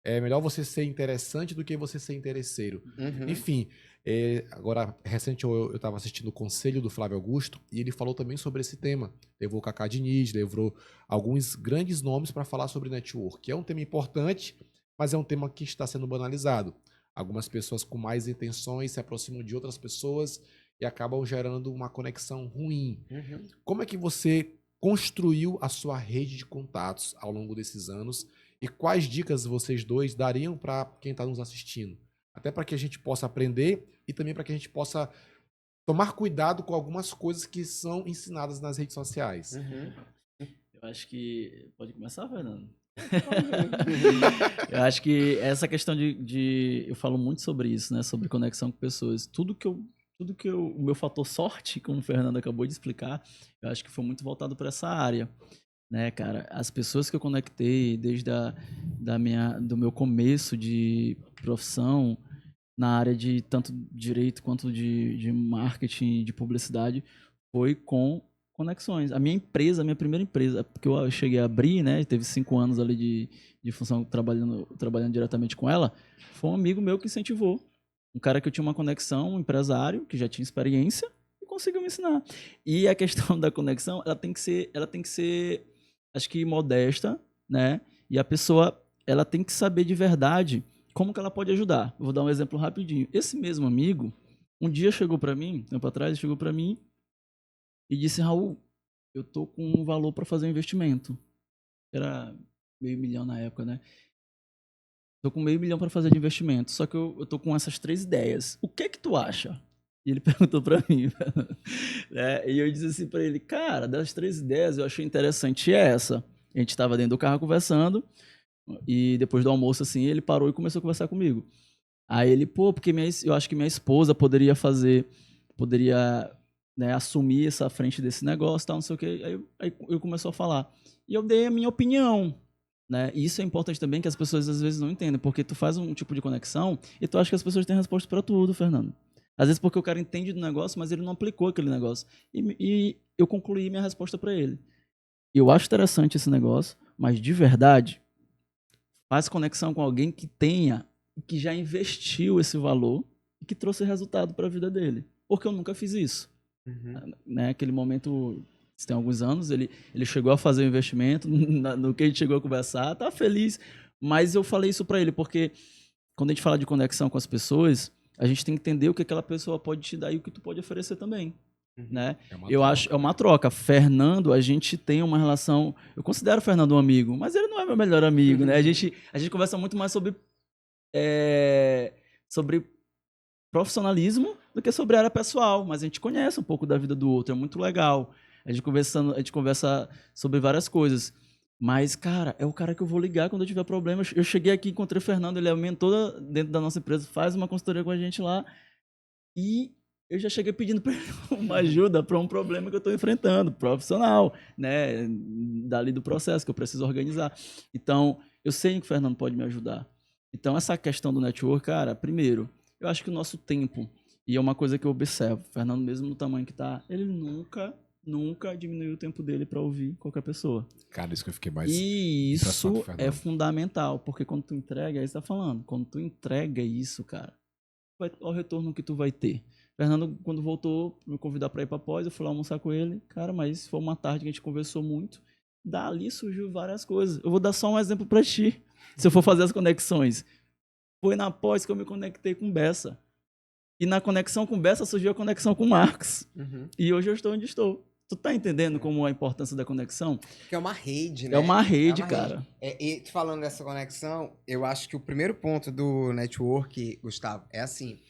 É melhor você ser interessante do que você ser interesseiro. Enfim, agora, recente eu estava assistindo o Conselho do Flávio Augusto e ele falou também sobre esse tema. Levou o Cacá Diniz, levou alguns grandes nomes para falar sobre network. É um tema importante, mas é um tema que está sendo banalizado. Algumas pessoas com mais intenções se aproximam de outras pessoas e acabam gerando uma conexão ruim. Como é que você construiu a sua rede de contatos ao longo desses anos e quais dicas vocês dois dariam para quem está nos assistindo? Até para que a gente possa aprender e também para que a gente possa tomar cuidado com algumas coisas que são ensinadas nas redes sociais. Eu acho que... Pode começar, Fernando? Eu acho que essa questão eu falo muito sobre isso, né? Sobre conexão com pessoas. O meu fator sorte, como o Fernando acabou de explicar, eu acho que foi muito voltado para essa área, né, cara? As pessoas que eu conectei desde do meu começo de profissão na área de tanto direito quanto de marketing, de publicidade, foi com conexões. A minha primeira empresa, porque eu cheguei a abrir, né, teve 5 anos ali de função trabalhando diretamente com ela, foi um amigo meu que incentivou. Um cara que eu tinha uma conexão, um empresário, que já tinha experiência, e conseguiu me ensinar. E a questão da conexão, ela tem que ser, acho que modesta, né, e a pessoa, ela tem que saber de verdade como que ela pode ajudar. Eu vou dar um exemplo rapidinho. Esse mesmo amigo, um dia chegou para mim, tempo atrás, chegou para mim e disse: Raul, eu tô com um valor para fazer um investimento. Era R$500 mil na época, né? Tô com R$500 mil para fazer de investimento, só que eu tô com essas 3 ideias. O que tu acha? E ele perguntou para mim, né? E eu disse assim para ele: cara, das 3 ideias eu achei interessante essa. A gente estava dentro do carro conversando e depois do almoço assim, ele parou e começou a conversar comigo. Aí ele, pô, porque eu acho que minha esposa poderia, né, assumir essa frente desse negócio, tal, não sei o quê. Aí eu começou a falar. E eu dei a minha opinião, né? E isso é importante também, que as pessoas às vezes não entendem, porque tu faz um tipo de conexão e tu acha que as pessoas têm resposta para tudo, Fernando. Às vezes porque o cara entende do negócio, mas ele não aplicou aquele negócio. E eu concluí minha resposta para ele. Eu acho interessante esse negócio, mas de verdade, faz conexão com alguém que já investiu esse valor e que trouxe resultado para a vida dele. Porque eu nunca fiz isso. Né? Aquele momento, tem alguns anos, ele chegou a fazer o investimento, no que a gente chegou a conversar, tá feliz. Mas eu falei isso para ele, porque quando a gente fala de conexão com as pessoas, a gente tem que entender o que aquela pessoa pode te dar e o que tu pode oferecer também. Né? É uma troca. Fernando, a gente tem uma relação. Eu considero o Fernando um amigo, mas ele não é meu melhor amigo, né? A gente conversa muito mais sobre profissionalismo do que sobre área pessoal, mas a gente conhece um pouco da vida do outro, é muito legal. A gente conversa sobre várias coisas. Mas, cara, é o cara que eu vou ligar quando eu tiver problema. Eu cheguei aqui, encontrei o Fernando, ele é o mentor dentro da nossa empresa, faz uma consultoria com a gente lá. E eu já cheguei pedindo para ele uma ajuda para um problema que eu estou enfrentando, profissional, né? Dali do processo que eu preciso organizar. Então, eu sei que o Fernando pode me ajudar. Então, essa questão do network, cara, primeiro, eu acho que o nosso tempo, e é uma coisa que eu observo, o Fernando, mesmo no tamanho que tá, ele nunca diminuiu o tempo dele para ouvir qualquer pessoa. Cara, isso que eu fiquei mais... E isso é fundamental, porque quando tu entrega, aí você tá falando, quando tu entrega isso, cara, olha o retorno que tu vai ter. Fernando, quando voltou, me convidar para ir para pós, eu fui lá almoçar com ele. Cara, mas foi uma tarde que a gente conversou muito. Dali surgiu várias coisas. Eu vou dar só um exemplo para ti, se eu for fazer as conexões. Foi na pós que eu me conectei com Bessa. E na conexão com Bessa surgiu a conexão com Marcos. E hoje eu estou onde estou. Tu tá entendendo como a importância da conexão? Que é uma rede, né? É uma rede, cara. E falando dessa conexão, eu acho que o primeiro ponto do network, Gustavo, é assim...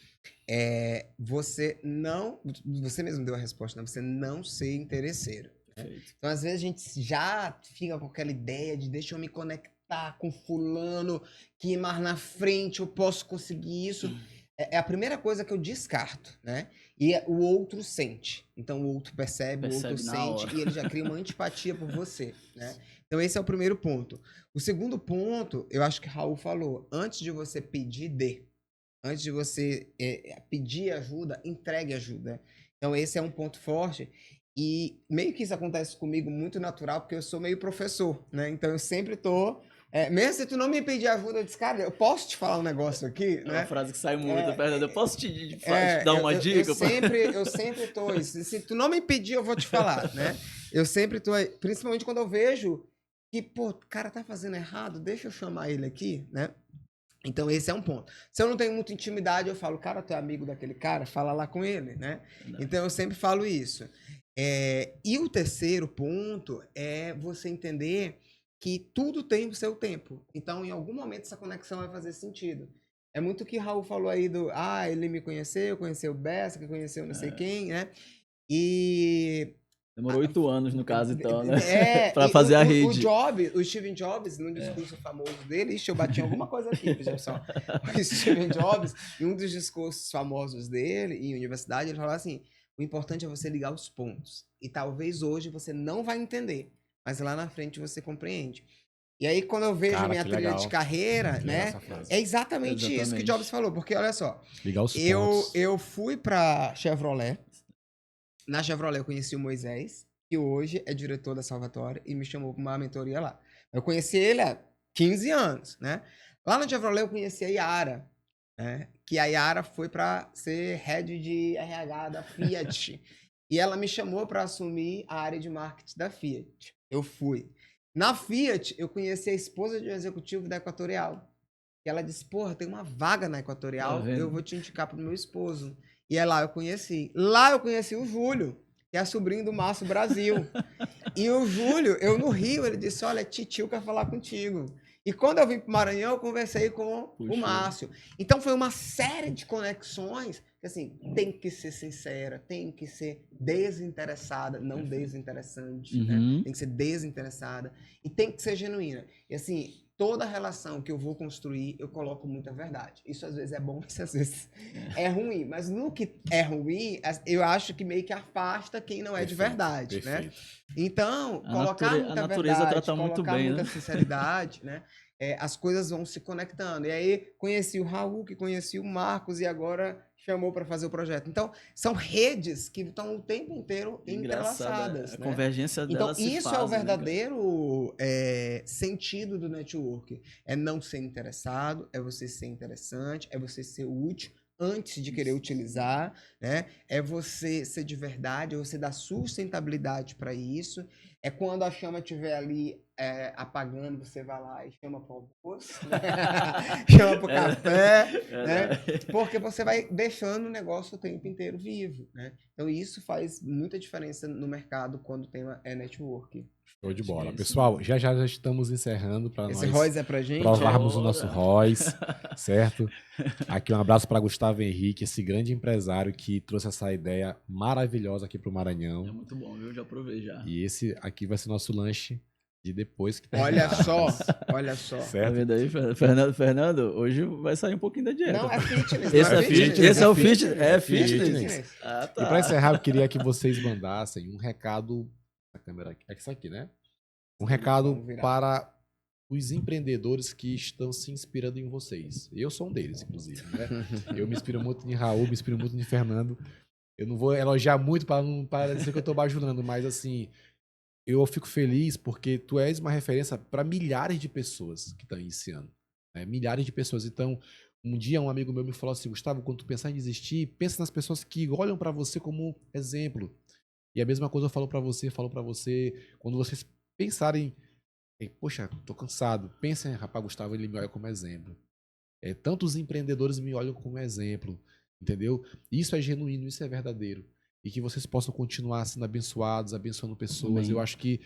você mesmo deu a resposta, né? Você não ser interesseiro. Né? Então, às vezes, a gente já fica com aquela ideia de deixa eu me conectar com fulano, que mais na frente eu posso conseguir isso. É a primeira coisa que eu descarto, né? E o outro sente. Então, o outro percebe o outro sente, e ele já cria uma antipatia por você, né? Então, esse é o primeiro ponto. O segundo ponto, eu acho que o Raul falou, antes de você pedir, dê. Antes de você pedir ajuda, entregue ajuda. Então, esse é um ponto forte. E meio que isso acontece comigo muito natural, porque eu sou meio professor, né? Então, eu sempre tô Mesmo se tu não me pedir ajuda, eu disse, cara, eu posso te falar um negócio aqui, É né? uma frase que sai muito, Fernando. Eu posso te dar uma dica? Eu sempre tô isso. Se tu não me pedir, eu vou te falar, né? Eu sempre tô aí, principalmente quando eu vejo que, pô, o cara tá fazendo errado, deixa eu chamar ele aqui, né? Então esse é um ponto. Se eu não tenho muita intimidade, eu falo, cara, tu é amigo daquele cara, fala lá com ele, né? Então eu sempre falo isso. E o terceiro ponto é você entender que tudo tem o seu tempo. Então, em algum momento, essa conexão vai fazer sentido. É muito o que Raul falou aí ele me conheceu, conheceu o Bessa, que conheceu não sei quem, né? E... Demorou 8 anos, no caso, então, né? Pra fazer a rede. O Steven Jobs, num discurso famoso dele, eu bati em alguma coisa aqui, pessoal. O Steven Jobs, em um dos discursos famosos dele, em universidade, ele falou assim, o importante é você ligar os pontos. E talvez hoje você não vai entender, mas lá na frente você compreende. E aí, quando eu vejo minha trilha de carreira, né? É exatamente isso que Jobs falou. Porque, olha só, ligar os pontos. Eu fui pra Chevrolet. Na Chevrolet eu conheci o Moisés, que hoje é diretor da Salvatore, e me chamou para uma mentoria lá. Eu conheci ele há 15 anos, né? Lá na Chevrolet eu conheci a Yara, né? Que a Yara foi para ser head de RH da Fiat. E ela me chamou para assumir a área de marketing da Fiat. Eu fui. Na Fiat, eu conheci a esposa de um executivo da Equatorial. E ela disse, porra, tem uma vaga na Equatorial, eu vou te indicar pro meu esposo. E é lá eu conheci. Lá eu conheci o Júlio, que é sobrinho do Márcio Brasil. E o Júlio, eu no Rio, ele disse, olha, titio quer falar contigo. E quando eu vim pro Maranhão, eu conversei com o Márcio. Então foi uma série de conexões que, assim, tem que ser sincera, tem que ser desinteressada, não desinteressante, né? Tem que ser desinteressada e tem que ser genuína. E assim, toda relação que eu vou construir, eu coloco muita verdade. Isso às vezes é bom, isso às vezes é ruim. Mas no que é ruim, eu acho que meio que afasta quem não é de verdade, né? Então, colocar muita verdade, colocar muita sinceridade, né? As coisas vão se conectando. E aí, conheci o Raul, que conheci o Marcos, e agora chamou para fazer o projeto. Então, são redes que estão o tempo inteiro entrelaçadas. A convergência delas se faz. Então, isso é o verdadeiro sentido do network. É não ser interessado, é você ser interessante, é você ser útil antes de querer utilizar, né? É você ser de verdade, é você dar sustentabilidade para isso. É quando a chama estiver ali apagando, você vai lá e chama para o almoço, né? Chama para o café, né? Porque você vai deixando o negócio o tempo inteiro vivo, né? Então isso faz muita diferença no mercado quando o tema é network. Show de bola. Pessoal, já estamos encerrando para nós ROIs é pra gente? provarmos o nosso ROIs, certo? Aqui um abraço para Gustavo Henrique, esse grande empresário que trouxe essa ideia maravilhosa aqui para o Maranhão. É muito bom, viu? Já provei já. E esse aqui vai ser nosso lanche de depois que olha só. Certo? Tá vendo aí, Fernando? Hoje vai sair um pouquinho da dieta. Não, é fitness. Esse é o fitness. É fitness. Ah, tá. E para encerrar, eu queria que vocês mandassem um recado. A câmera aqui. É isso aqui, né? Um recado para os empreendedores que estão se inspirando em vocês. Eu sou um deles, inclusive, né? Eu me inspiro muito em Raul, me inspiro muito em Fernando. Eu não vou elogiar muito para não parecer que eu estou bajulando, mas assim, eu fico feliz porque tu és uma referência para milhares de pessoas que estão iniciando. Né? Milhares de pessoas. Então, um dia um amigo meu me falou assim, Gustavo, quando tu pensar em desistir, pensa nas pessoas que olham para você como exemplo. E a mesma coisa eu falo para você, quando vocês pensarem, poxa, tô cansado, pensem, rapaz, Gustavo, ele me olha como exemplo. Tantos empreendedores me olham como exemplo, entendeu? Isso é genuíno, isso é verdadeiro. E que vocês possam continuar sendo abençoados, abençoando pessoas. Amém. Eu acho que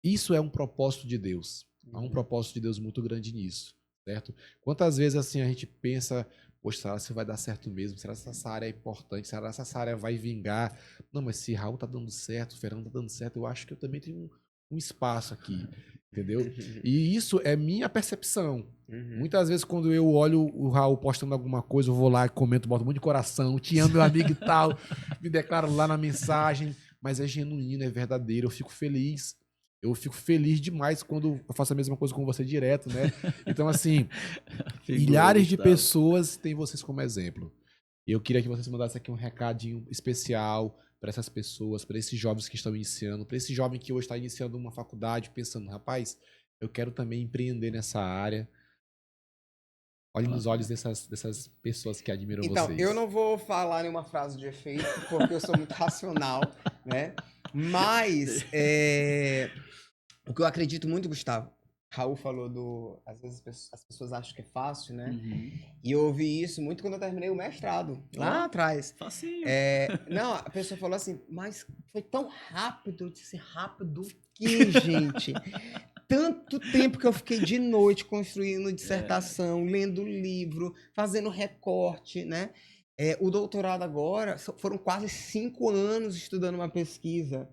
isso é um propósito de Deus. Há um propósito de Deus muito grande nisso, certo? Quantas vezes assim a gente pensa, poxa, será que vai dar certo mesmo? Será que essa área é importante? Será que essa área vai vingar? Não, mas se Raul tá dando certo, o Fernando tá dando certo, eu acho que eu também tenho um espaço aqui, entendeu? E isso é minha percepção. Muitas vezes quando eu olho o Raul postando alguma coisa, eu vou lá e comento, boto um monte de coração, te amo, meu amigo e tal, me declaro lá na mensagem, mas é genuíno, é verdadeiro, eu fico feliz. Eu fico feliz demais quando eu faço a mesma coisa com você direto, né? Então, assim, milhares de pessoas têm vocês como exemplo. E eu queria que vocês mandassem aqui um recadinho especial para essas pessoas, para esses jovens que estão iniciando, para esse jovem que hoje está iniciando uma faculdade, pensando, rapaz, eu quero também empreender nessa área. Olhe nos olhos dessas pessoas que admiram então, vocês. Eu não vou falar nenhuma frase de efeito, porque eu sou muito racional, né? Mas, o que eu acredito muito, Gustavo, Raul falou às vezes as pessoas acham que é fácil, né? Uhum. E eu ouvi isso muito quando eu terminei o mestrado, lá atrás. Facinho. Não, a pessoa falou assim, mas foi tão rápido. Eu disse, rápido o quê, gente? Tanto tempo que eu fiquei de noite construindo dissertação, lendo livro, fazendo recorte, né? O doutorado agora foram quase 5 anos estudando uma pesquisa.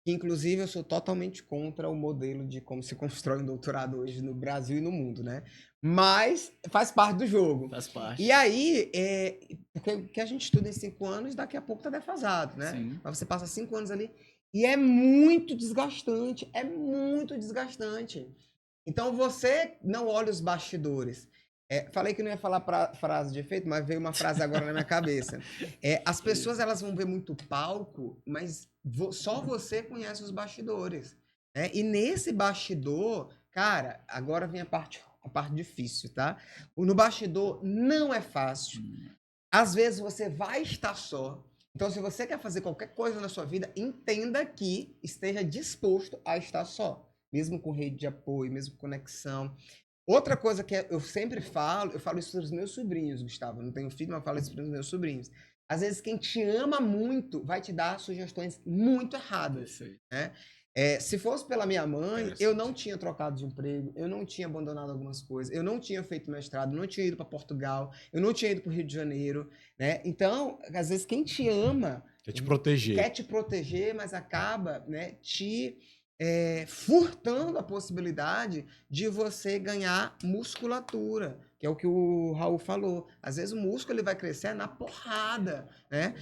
Que, inclusive, eu sou totalmente contra o modelo de como se constrói um doutorado hoje no Brasil e no mundo, né? Mas faz parte do jogo. Faz parte. E aí, porque o que a gente estuda em 5 anos, daqui a pouco tá defasado, né? Sim. Mas você passa 5 anos ali e é muito desgastante. É muito desgastante. Então, você não olha os bastidores. Falei que não ia falar frase de efeito, mas veio uma frase agora na minha cabeça. As pessoas elas vão ver muito palco, mas só você conhece os bastidores. Né? E nesse bastidor, cara, agora vem a parte difícil, tá? No bastidor não é fácil. Às vezes você vai estar só. Então, se você quer fazer qualquer coisa na sua vida, entenda que esteja disposto a estar só. Mesmo com rede de apoio, mesmo com conexão. Outra coisa que eu sempre falo, eu falo isso para os meus sobrinhos, Gustavo. Eu não tenho filho, mas eu falo isso para os meus sobrinhos. Às vezes, quem te ama muito vai te dar sugestões muito erradas. Né? Se fosse pela minha mãe, eu não tinha trocado de emprego, eu não tinha abandonado algumas coisas, eu não tinha feito mestrado, não tinha ido para Portugal, eu não tinha ido para o Rio de Janeiro. Né? Então, às vezes, quem te ama quer te proteger, mas acaba, né, furtando a possibilidade de você ganhar musculatura, que é o que o Raul falou. Às vezes o músculo ele vai crescer na porrada, né?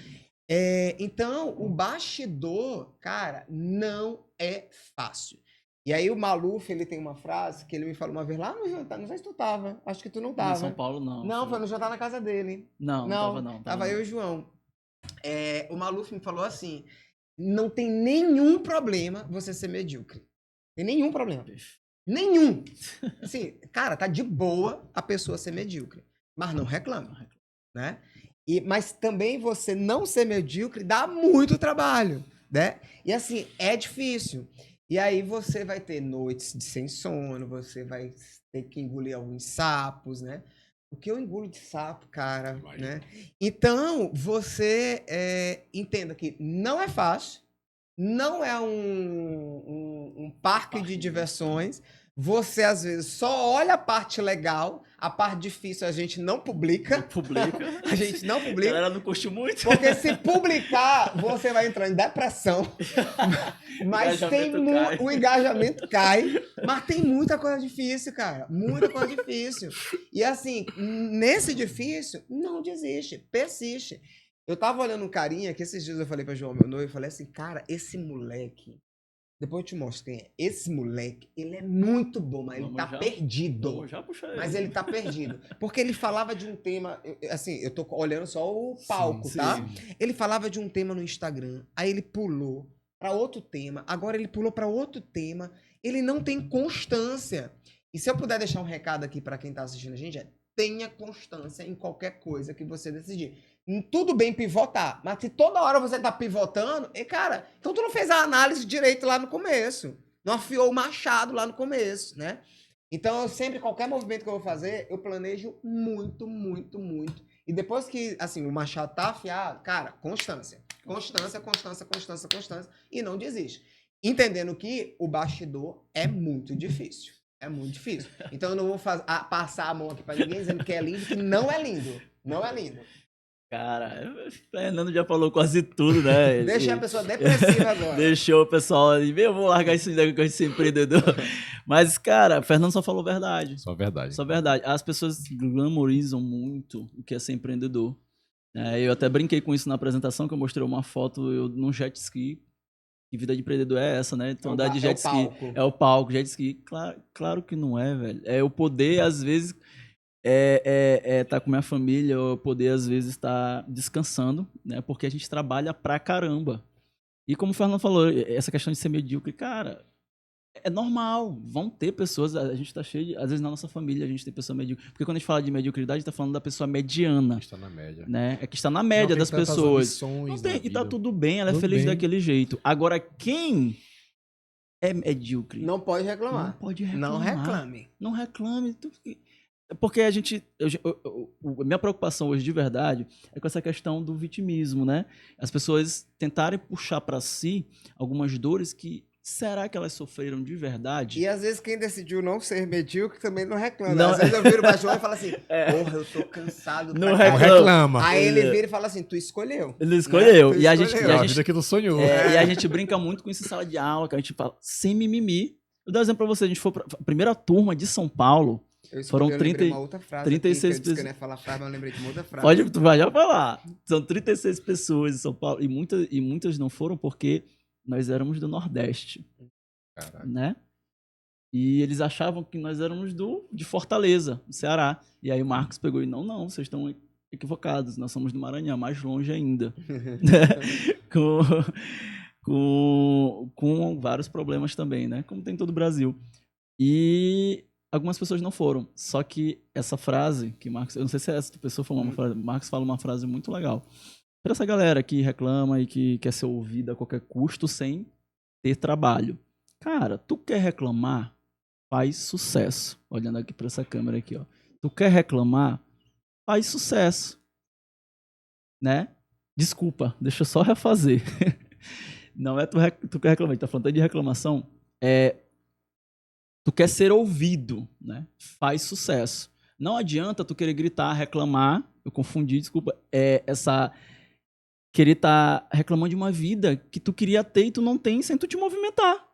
Então, o bastidor, cara, não é fácil. E aí o Maluf, ele tem uma frase que ele me falou uma vez lá no jantar, não sei se tu tava, acho que tu não tava. Em São Paulo, não. Não, foi no jantar na casa dele. Não tava não. Tava eu e o João. O Maluf me falou assim, não tem nenhum problema você ser medíocre. Tem nenhum problema. Nenhum. Assim, cara, tá de boa a pessoa ser medíocre. Mas não reclama. Né? Mas também você não ser medíocre dá muito trabalho. Né? E assim, é difícil. E aí você vai ter noites de sem sono, você vai ter que engolir alguns sapos, né? O que eu engulo de sapo, cara, né? Então, você entenda que não é fácil, não é um parque de diversões. Você, às vezes, só olha a parte legal, a parte difícil a gente não publica. A gente não publica. A galera não curte muito. Porque se publicar, você vai entrar em depressão. Mas o engajamento cai. Mas tem muita coisa difícil, cara. Muita coisa difícil. E assim, nesse difícil, não desiste. Persiste. Eu tava olhando um carinha que esses dias eu falei pra João, meu noivo, eu falei assim, cara, esse moleque... Depois eu te mostro quem é. Esse moleque, ele é muito bom, mas ele tá perdido. Mas ele tá perdido. Porque ele falava de um tema... Assim, eu tô olhando só o palco, tá? Ele falava de um tema no Instagram, aí ele pulou para outro tema, agora ele pulou para outro tema. Ele não tem constância. E se eu puder deixar um recado aqui para quem tá assistindo a gente, tenha constância em qualquer coisa que você decidir. Tudo bem pivotar, mas se toda hora você tá pivotando, cara, então tu não fez a análise direito lá no começo. Não afiou o machado lá no começo, né? Então, eu sempre, qualquer movimento que eu vou fazer, eu planejo muito, muito, muito. E depois que, assim, o machado tá afiado, cara, constância. Constância, constância, constância, constância. E não desiste. Entendendo que o bastidor é muito difícil. É muito difícil. Então, eu não vou passar a mão aqui pra ninguém dizendo que é lindo, que não é lindo. Não é lindo. Cara, o Fernando já falou quase tudo, né? Deixa a pessoa depressiva agora. Deixou o pessoal ali, eu vou largar isso negócio de ser empreendedor. Mas, cara, o Fernando só falou verdade. Só verdade. Só verdade. As pessoas glamorizam muito o que é ser empreendedor. Eu até brinquei com isso na apresentação, que eu mostrei uma foto num jet ski. Que vida de empreendedor é essa, né? Então, andar de jet ski. É o palco, jet ski. Claro que não é, velho. É o poder, às vezes... tá com minha família, eu poder às vezes estar descansando, né? Porque a gente trabalha pra caramba. E como o Fernando falou, essa questão de ser medíocre, cara, É normal, vão ter pessoas, a gente tá cheio de, às vezes na nossa família a gente tem pessoa medíocre, porque quando a gente fala de mediocridade, a gente tá falando da pessoa mediana, Está na média. né? É que está na média Não das tem tantas pessoas. ambições Não tem, na e tá vida. tudo bem, ela é Tudo feliz bem. daquele jeito. Agora, quem é medíocre? Não pode reclamar. Não pode reclamar. Não reclame. Não reclame. Porque a gente. Minha preocupação hoje de verdade é com essa questão do vitimismo, né? As pessoas tentarem puxar para si algumas dores que. Será que elas sofreram de verdade? E às vezes quem decidiu não ser medíocre também não reclama. Não. Às vezes eu viro pra João e falo assim, porra, eu tô cansado. Não pra Não caralho. reclama. Aí ele vira e fala assim, tu escolheu. Ele escolheu. Né? Tu E a gente. escolheu. E É a a gente vida que tu sonhou. e a gente brinca muito com isso em sala de aula, que a gente fala sem mimimi. Eu dou um exemplo pra você, a gente foi pra primeira turma de São Paulo. Eu Foram eu lembrei 30 de uma outra frase 36 aqui, que eu disse que eu não ia falar frase, mas eu lembrei de uma outra frase. Pode, tu vai já falar. São 36 pessoas em São Paulo. E muitas não foram porque nós éramos do Nordeste, Caraca. né? E eles achavam que nós éramos de Fortaleza, do Ceará. E aí o Marcos pegou e não, vocês estão equivocados. Nós somos do Maranhão, mais longe ainda. com vários problemas também, né? Como tem em todo o Brasil. E algumas pessoas não foram. Só que essa frase que Marcos... Eu não sei se essa pessoa falou uma frase. Marcos fala uma frase muito legal. Para essa galera que reclama e que quer ser ouvida a qualquer custo sem ter trabalho. Cara, tu quer reclamar? Faz sucesso. Olhando aqui para essa câmera aqui, ó. Tu quer reclamar? Faz sucesso. Né? Desculpa, deixa eu só refazer. Não é tu quer reclamar, a gente tá falando de reclamação. Tu quer ser ouvido, né? Faz sucesso. Não adianta tu querer gritar, reclamar. Eu confundi, desculpa. Querer estar reclamando de uma vida que tu queria ter e tu não tem sem tu te movimentar.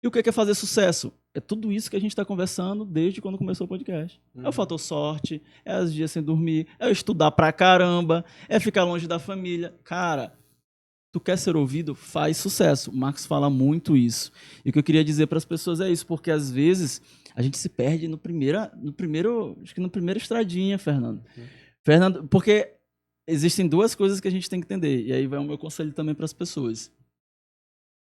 E o que é fazer sucesso? É tudo isso que a gente está conversando desde quando começou o podcast. É o fator sorte, é os dias sem dormir, é eu estudar pra caramba, é ficar longe da família. Cara, tu quer ser ouvido? Faz sucesso. O Marcos fala muito isso. E o que eu queria dizer para as pessoas é isso, porque às vezes a gente se perde no primeiro estradinha, Fernando. Fernando, porque existem duas coisas que a gente tem que entender, e aí vai o meu conselho também para as pessoas.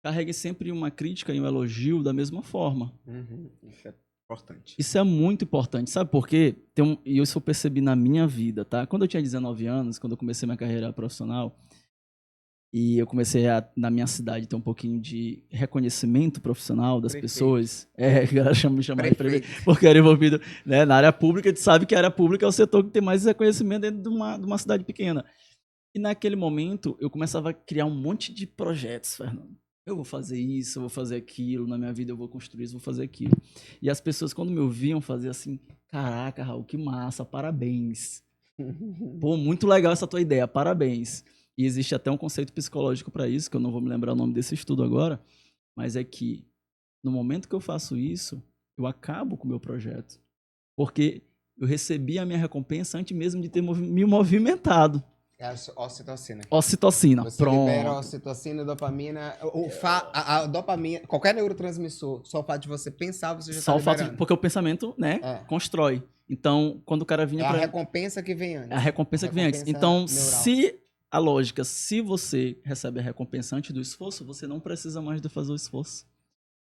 Carregue sempre uma crítica e um elogio da mesma forma. Isso é importante. Isso é muito importante, sabe por quê? E isso eu percebi na minha vida, tá? Quando eu tinha 19 anos, quando eu comecei minha carreira profissional, e eu comecei na minha cidade, ter um pouquinho de reconhecimento profissional das pessoas. A galera chama de prefeito, porque era envolvido, né, na área pública. A gente sabe que a área pública é o setor que tem mais reconhecimento dentro de uma cidade pequena. E naquele momento, eu começava a criar um monte de projetos, Fernando. Eu vou fazer isso, eu vou fazer aquilo, na minha vida eu vou construir isso, vou fazer aquilo. E as pessoas, quando me ouviam, faziam assim, caraca, Raul, que massa, parabéns. Pô, muito legal essa tua ideia, parabéns. E existe até um conceito psicológico para isso, que eu não vou me lembrar o nome desse estudo agora, mas é que no momento que eu faço isso, eu acabo com o meu projeto. Porque eu recebi a minha recompensa antes mesmo de ter me movimentado. É a ocitocina. Ocitocina, Você pronto. libera a ocitocina, dopamina, a dopamina, qualquer neurotransmissor, só o fato de você pensar, você já Só tá o fato liberando. porque o pensamento, né, constrói. Então, quando o cara vinha É pra... a recompensa que vem antes. É a recompensa que vem antes. Recompensa Então, neural. se você recebe a recompensa antes do esforço, você não precisa mais de fazer o esforço.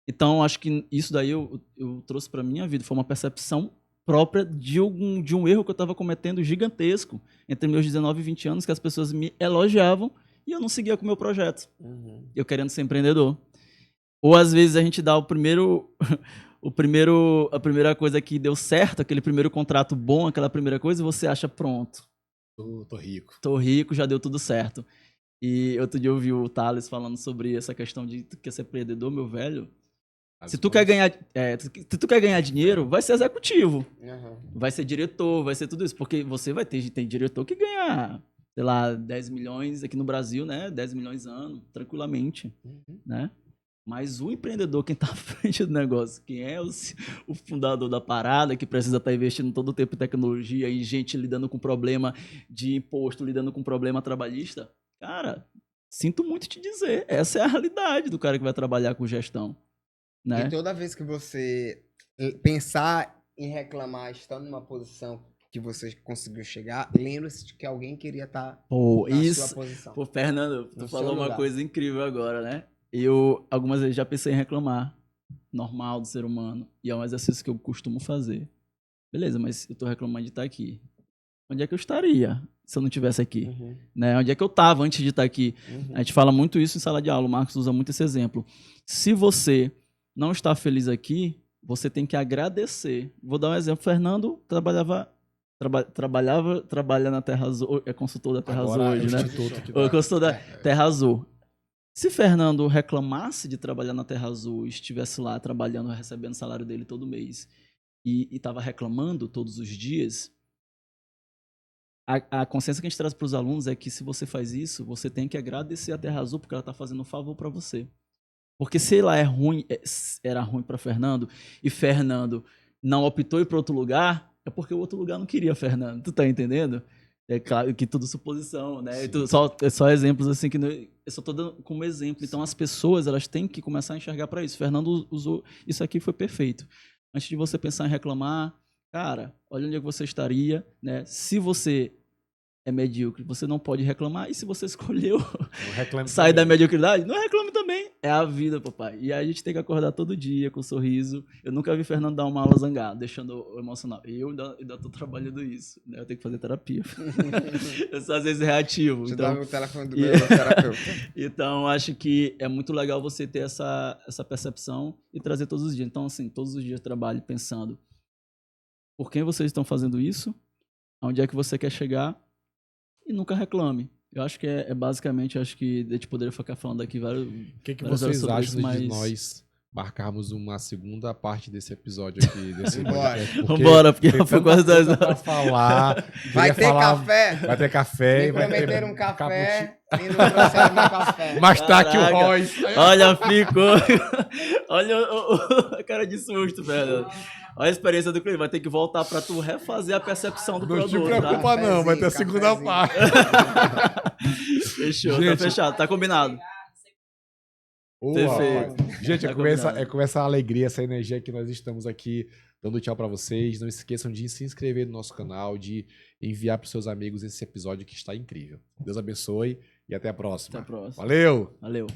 Então, acho que isso daí eu trouxe pra minha vida. Foi uma percepção própria de um erro que eu estava cometendo gigantesco entre meus 19 e 20 anos, que as pessoas me elogiavam e eu não seguia com o meu projeto. Eu querendo ser empreendedor. Ou às vezes a gente dá a primeira coisa que deu certo, aquele primeiro contrato bom, aquela primeira coisa, e você acha, pronto. Tô rico. Tô rico, já deu tudo certo. E outro dia eu ouvi o Thales falando sobre essa questão de tu quer ser empreendedor, meu velho. Se tu quer ganhar dinheiro, vai ser executivo. Vai ser diretor, vai ser tudo isso. Porque você tem diretor que ganha, sei lá, 10 milhões aqui no Brasil, né? 10 milhões ano, tranquilamente, né? Mas o empreendedor, quem tá à frente do negócio, quem é o fundador da parada, que precisa estar investindo todo o tempo em tecnologia e gente lidando com problema de imposto, lidando com problema trabalhista, cara, sinto muito te dizer, essa é a realidade do cara que vai trabalhar com gestão. Né? E toda vez que você pensar em reclamar, estando numa posição que você conseguiu chegar, lembre-se de que alguém queria estar na sua posição. Pô, Fernando, tu falou uma coisa incrível agora, né? Eu algumas vezes já pensei em reclamar. normal do ser humano. E é um exercício que eu costumo fazer. Beleza, mas eu tô reclamando de estar aqui. Onde é que eu estaria se eu não estivesse aqui? Né? Onde é que eu estava antes de estar aqui? A gente fala muito isso em sala de aula. O Marcos usa muito esse exemplo. Se você não está feliz aqui, você tem que agradecer. Vou dar um exemplo. Fernando trabalha na Terra Azul, é consultor da Terra Azul hoje, né? O consultor da Terra Azul. Se Fernando reclamasse de trabalhar na Terra Azul, estivesse lá trabalhando, recebendo o salário dele todo mês e estava reclamando todos os dias, a consciência que a gente traz para os alunos é que se você faz isso, você tem que agradecer a Terra Azul porque ela está fazendo um favor para você. Porque se ela era ruim para Fernando e Fernando não optou ir para outro lugar, é porque o outro lugar não queria Fernando. Tu tá entendendo? É claro que tudo suposição, né? Só exemplos assim que eu só tô dando como exemplo. Então as pessoas elas têm que começar a enxergar para isso. Fernando usou isso aqui, foi perfeito. Antes de você pensar em reclamar, cara, olha onde é que você estaria, né? Se você é medíocre, você não pode reclamar. E se você escolheu sair da mediocridade, não reclame também. É a vida, papai. E aí a gente tem que acordar todo dia com um sorriso. Eu nunca vi Fernando dar uma aula zangada, deixando o emocional. Eu ainda tô trabalhando isso, né? Eu tenho que fazer terapia. Eu sou às vezes reativo. Deixa eu dar o telefone do meu terapeuta. Então, acho que é muito legal você ter essa percepção e trazer todos os dias. Então, assim, todos os dias trabalhe pensando por quem vocês estão fazendo isso, aonde é que você quer chegar, e nunca reclame. Eu acho que basicamente, acho que a gente poderia ficar falando aqui vários. O que vocês acham de nós marcarmos uma segunda parte desse episódio aqui? Vambora, porque foi quase 10 horas. Pra falar. Vai ter café? Vai ter café. Me prometeram um café e não trouxeram meu café. Mas tá aqui o Royce. Olha, ficou. Olha a cara de susto, velho. Olha a experiência do cliente. Vai ter que voltar pra tu refazer a percepção do produto. Não te preocupa, não. Vai ter a segunda parte. Fechou, gente, tá fechado. Tá combinado. Perfeito. Gente, é com essa alegria, essa energia que nós estamos aqui dando tchau pra vocês. Não esqueçam de se inscrever no nosso canal, de enviar pros seus amigos esse episódio que está incrível. Deus abençoe e até a próxima. Até a próxima. Valeu! Valeu.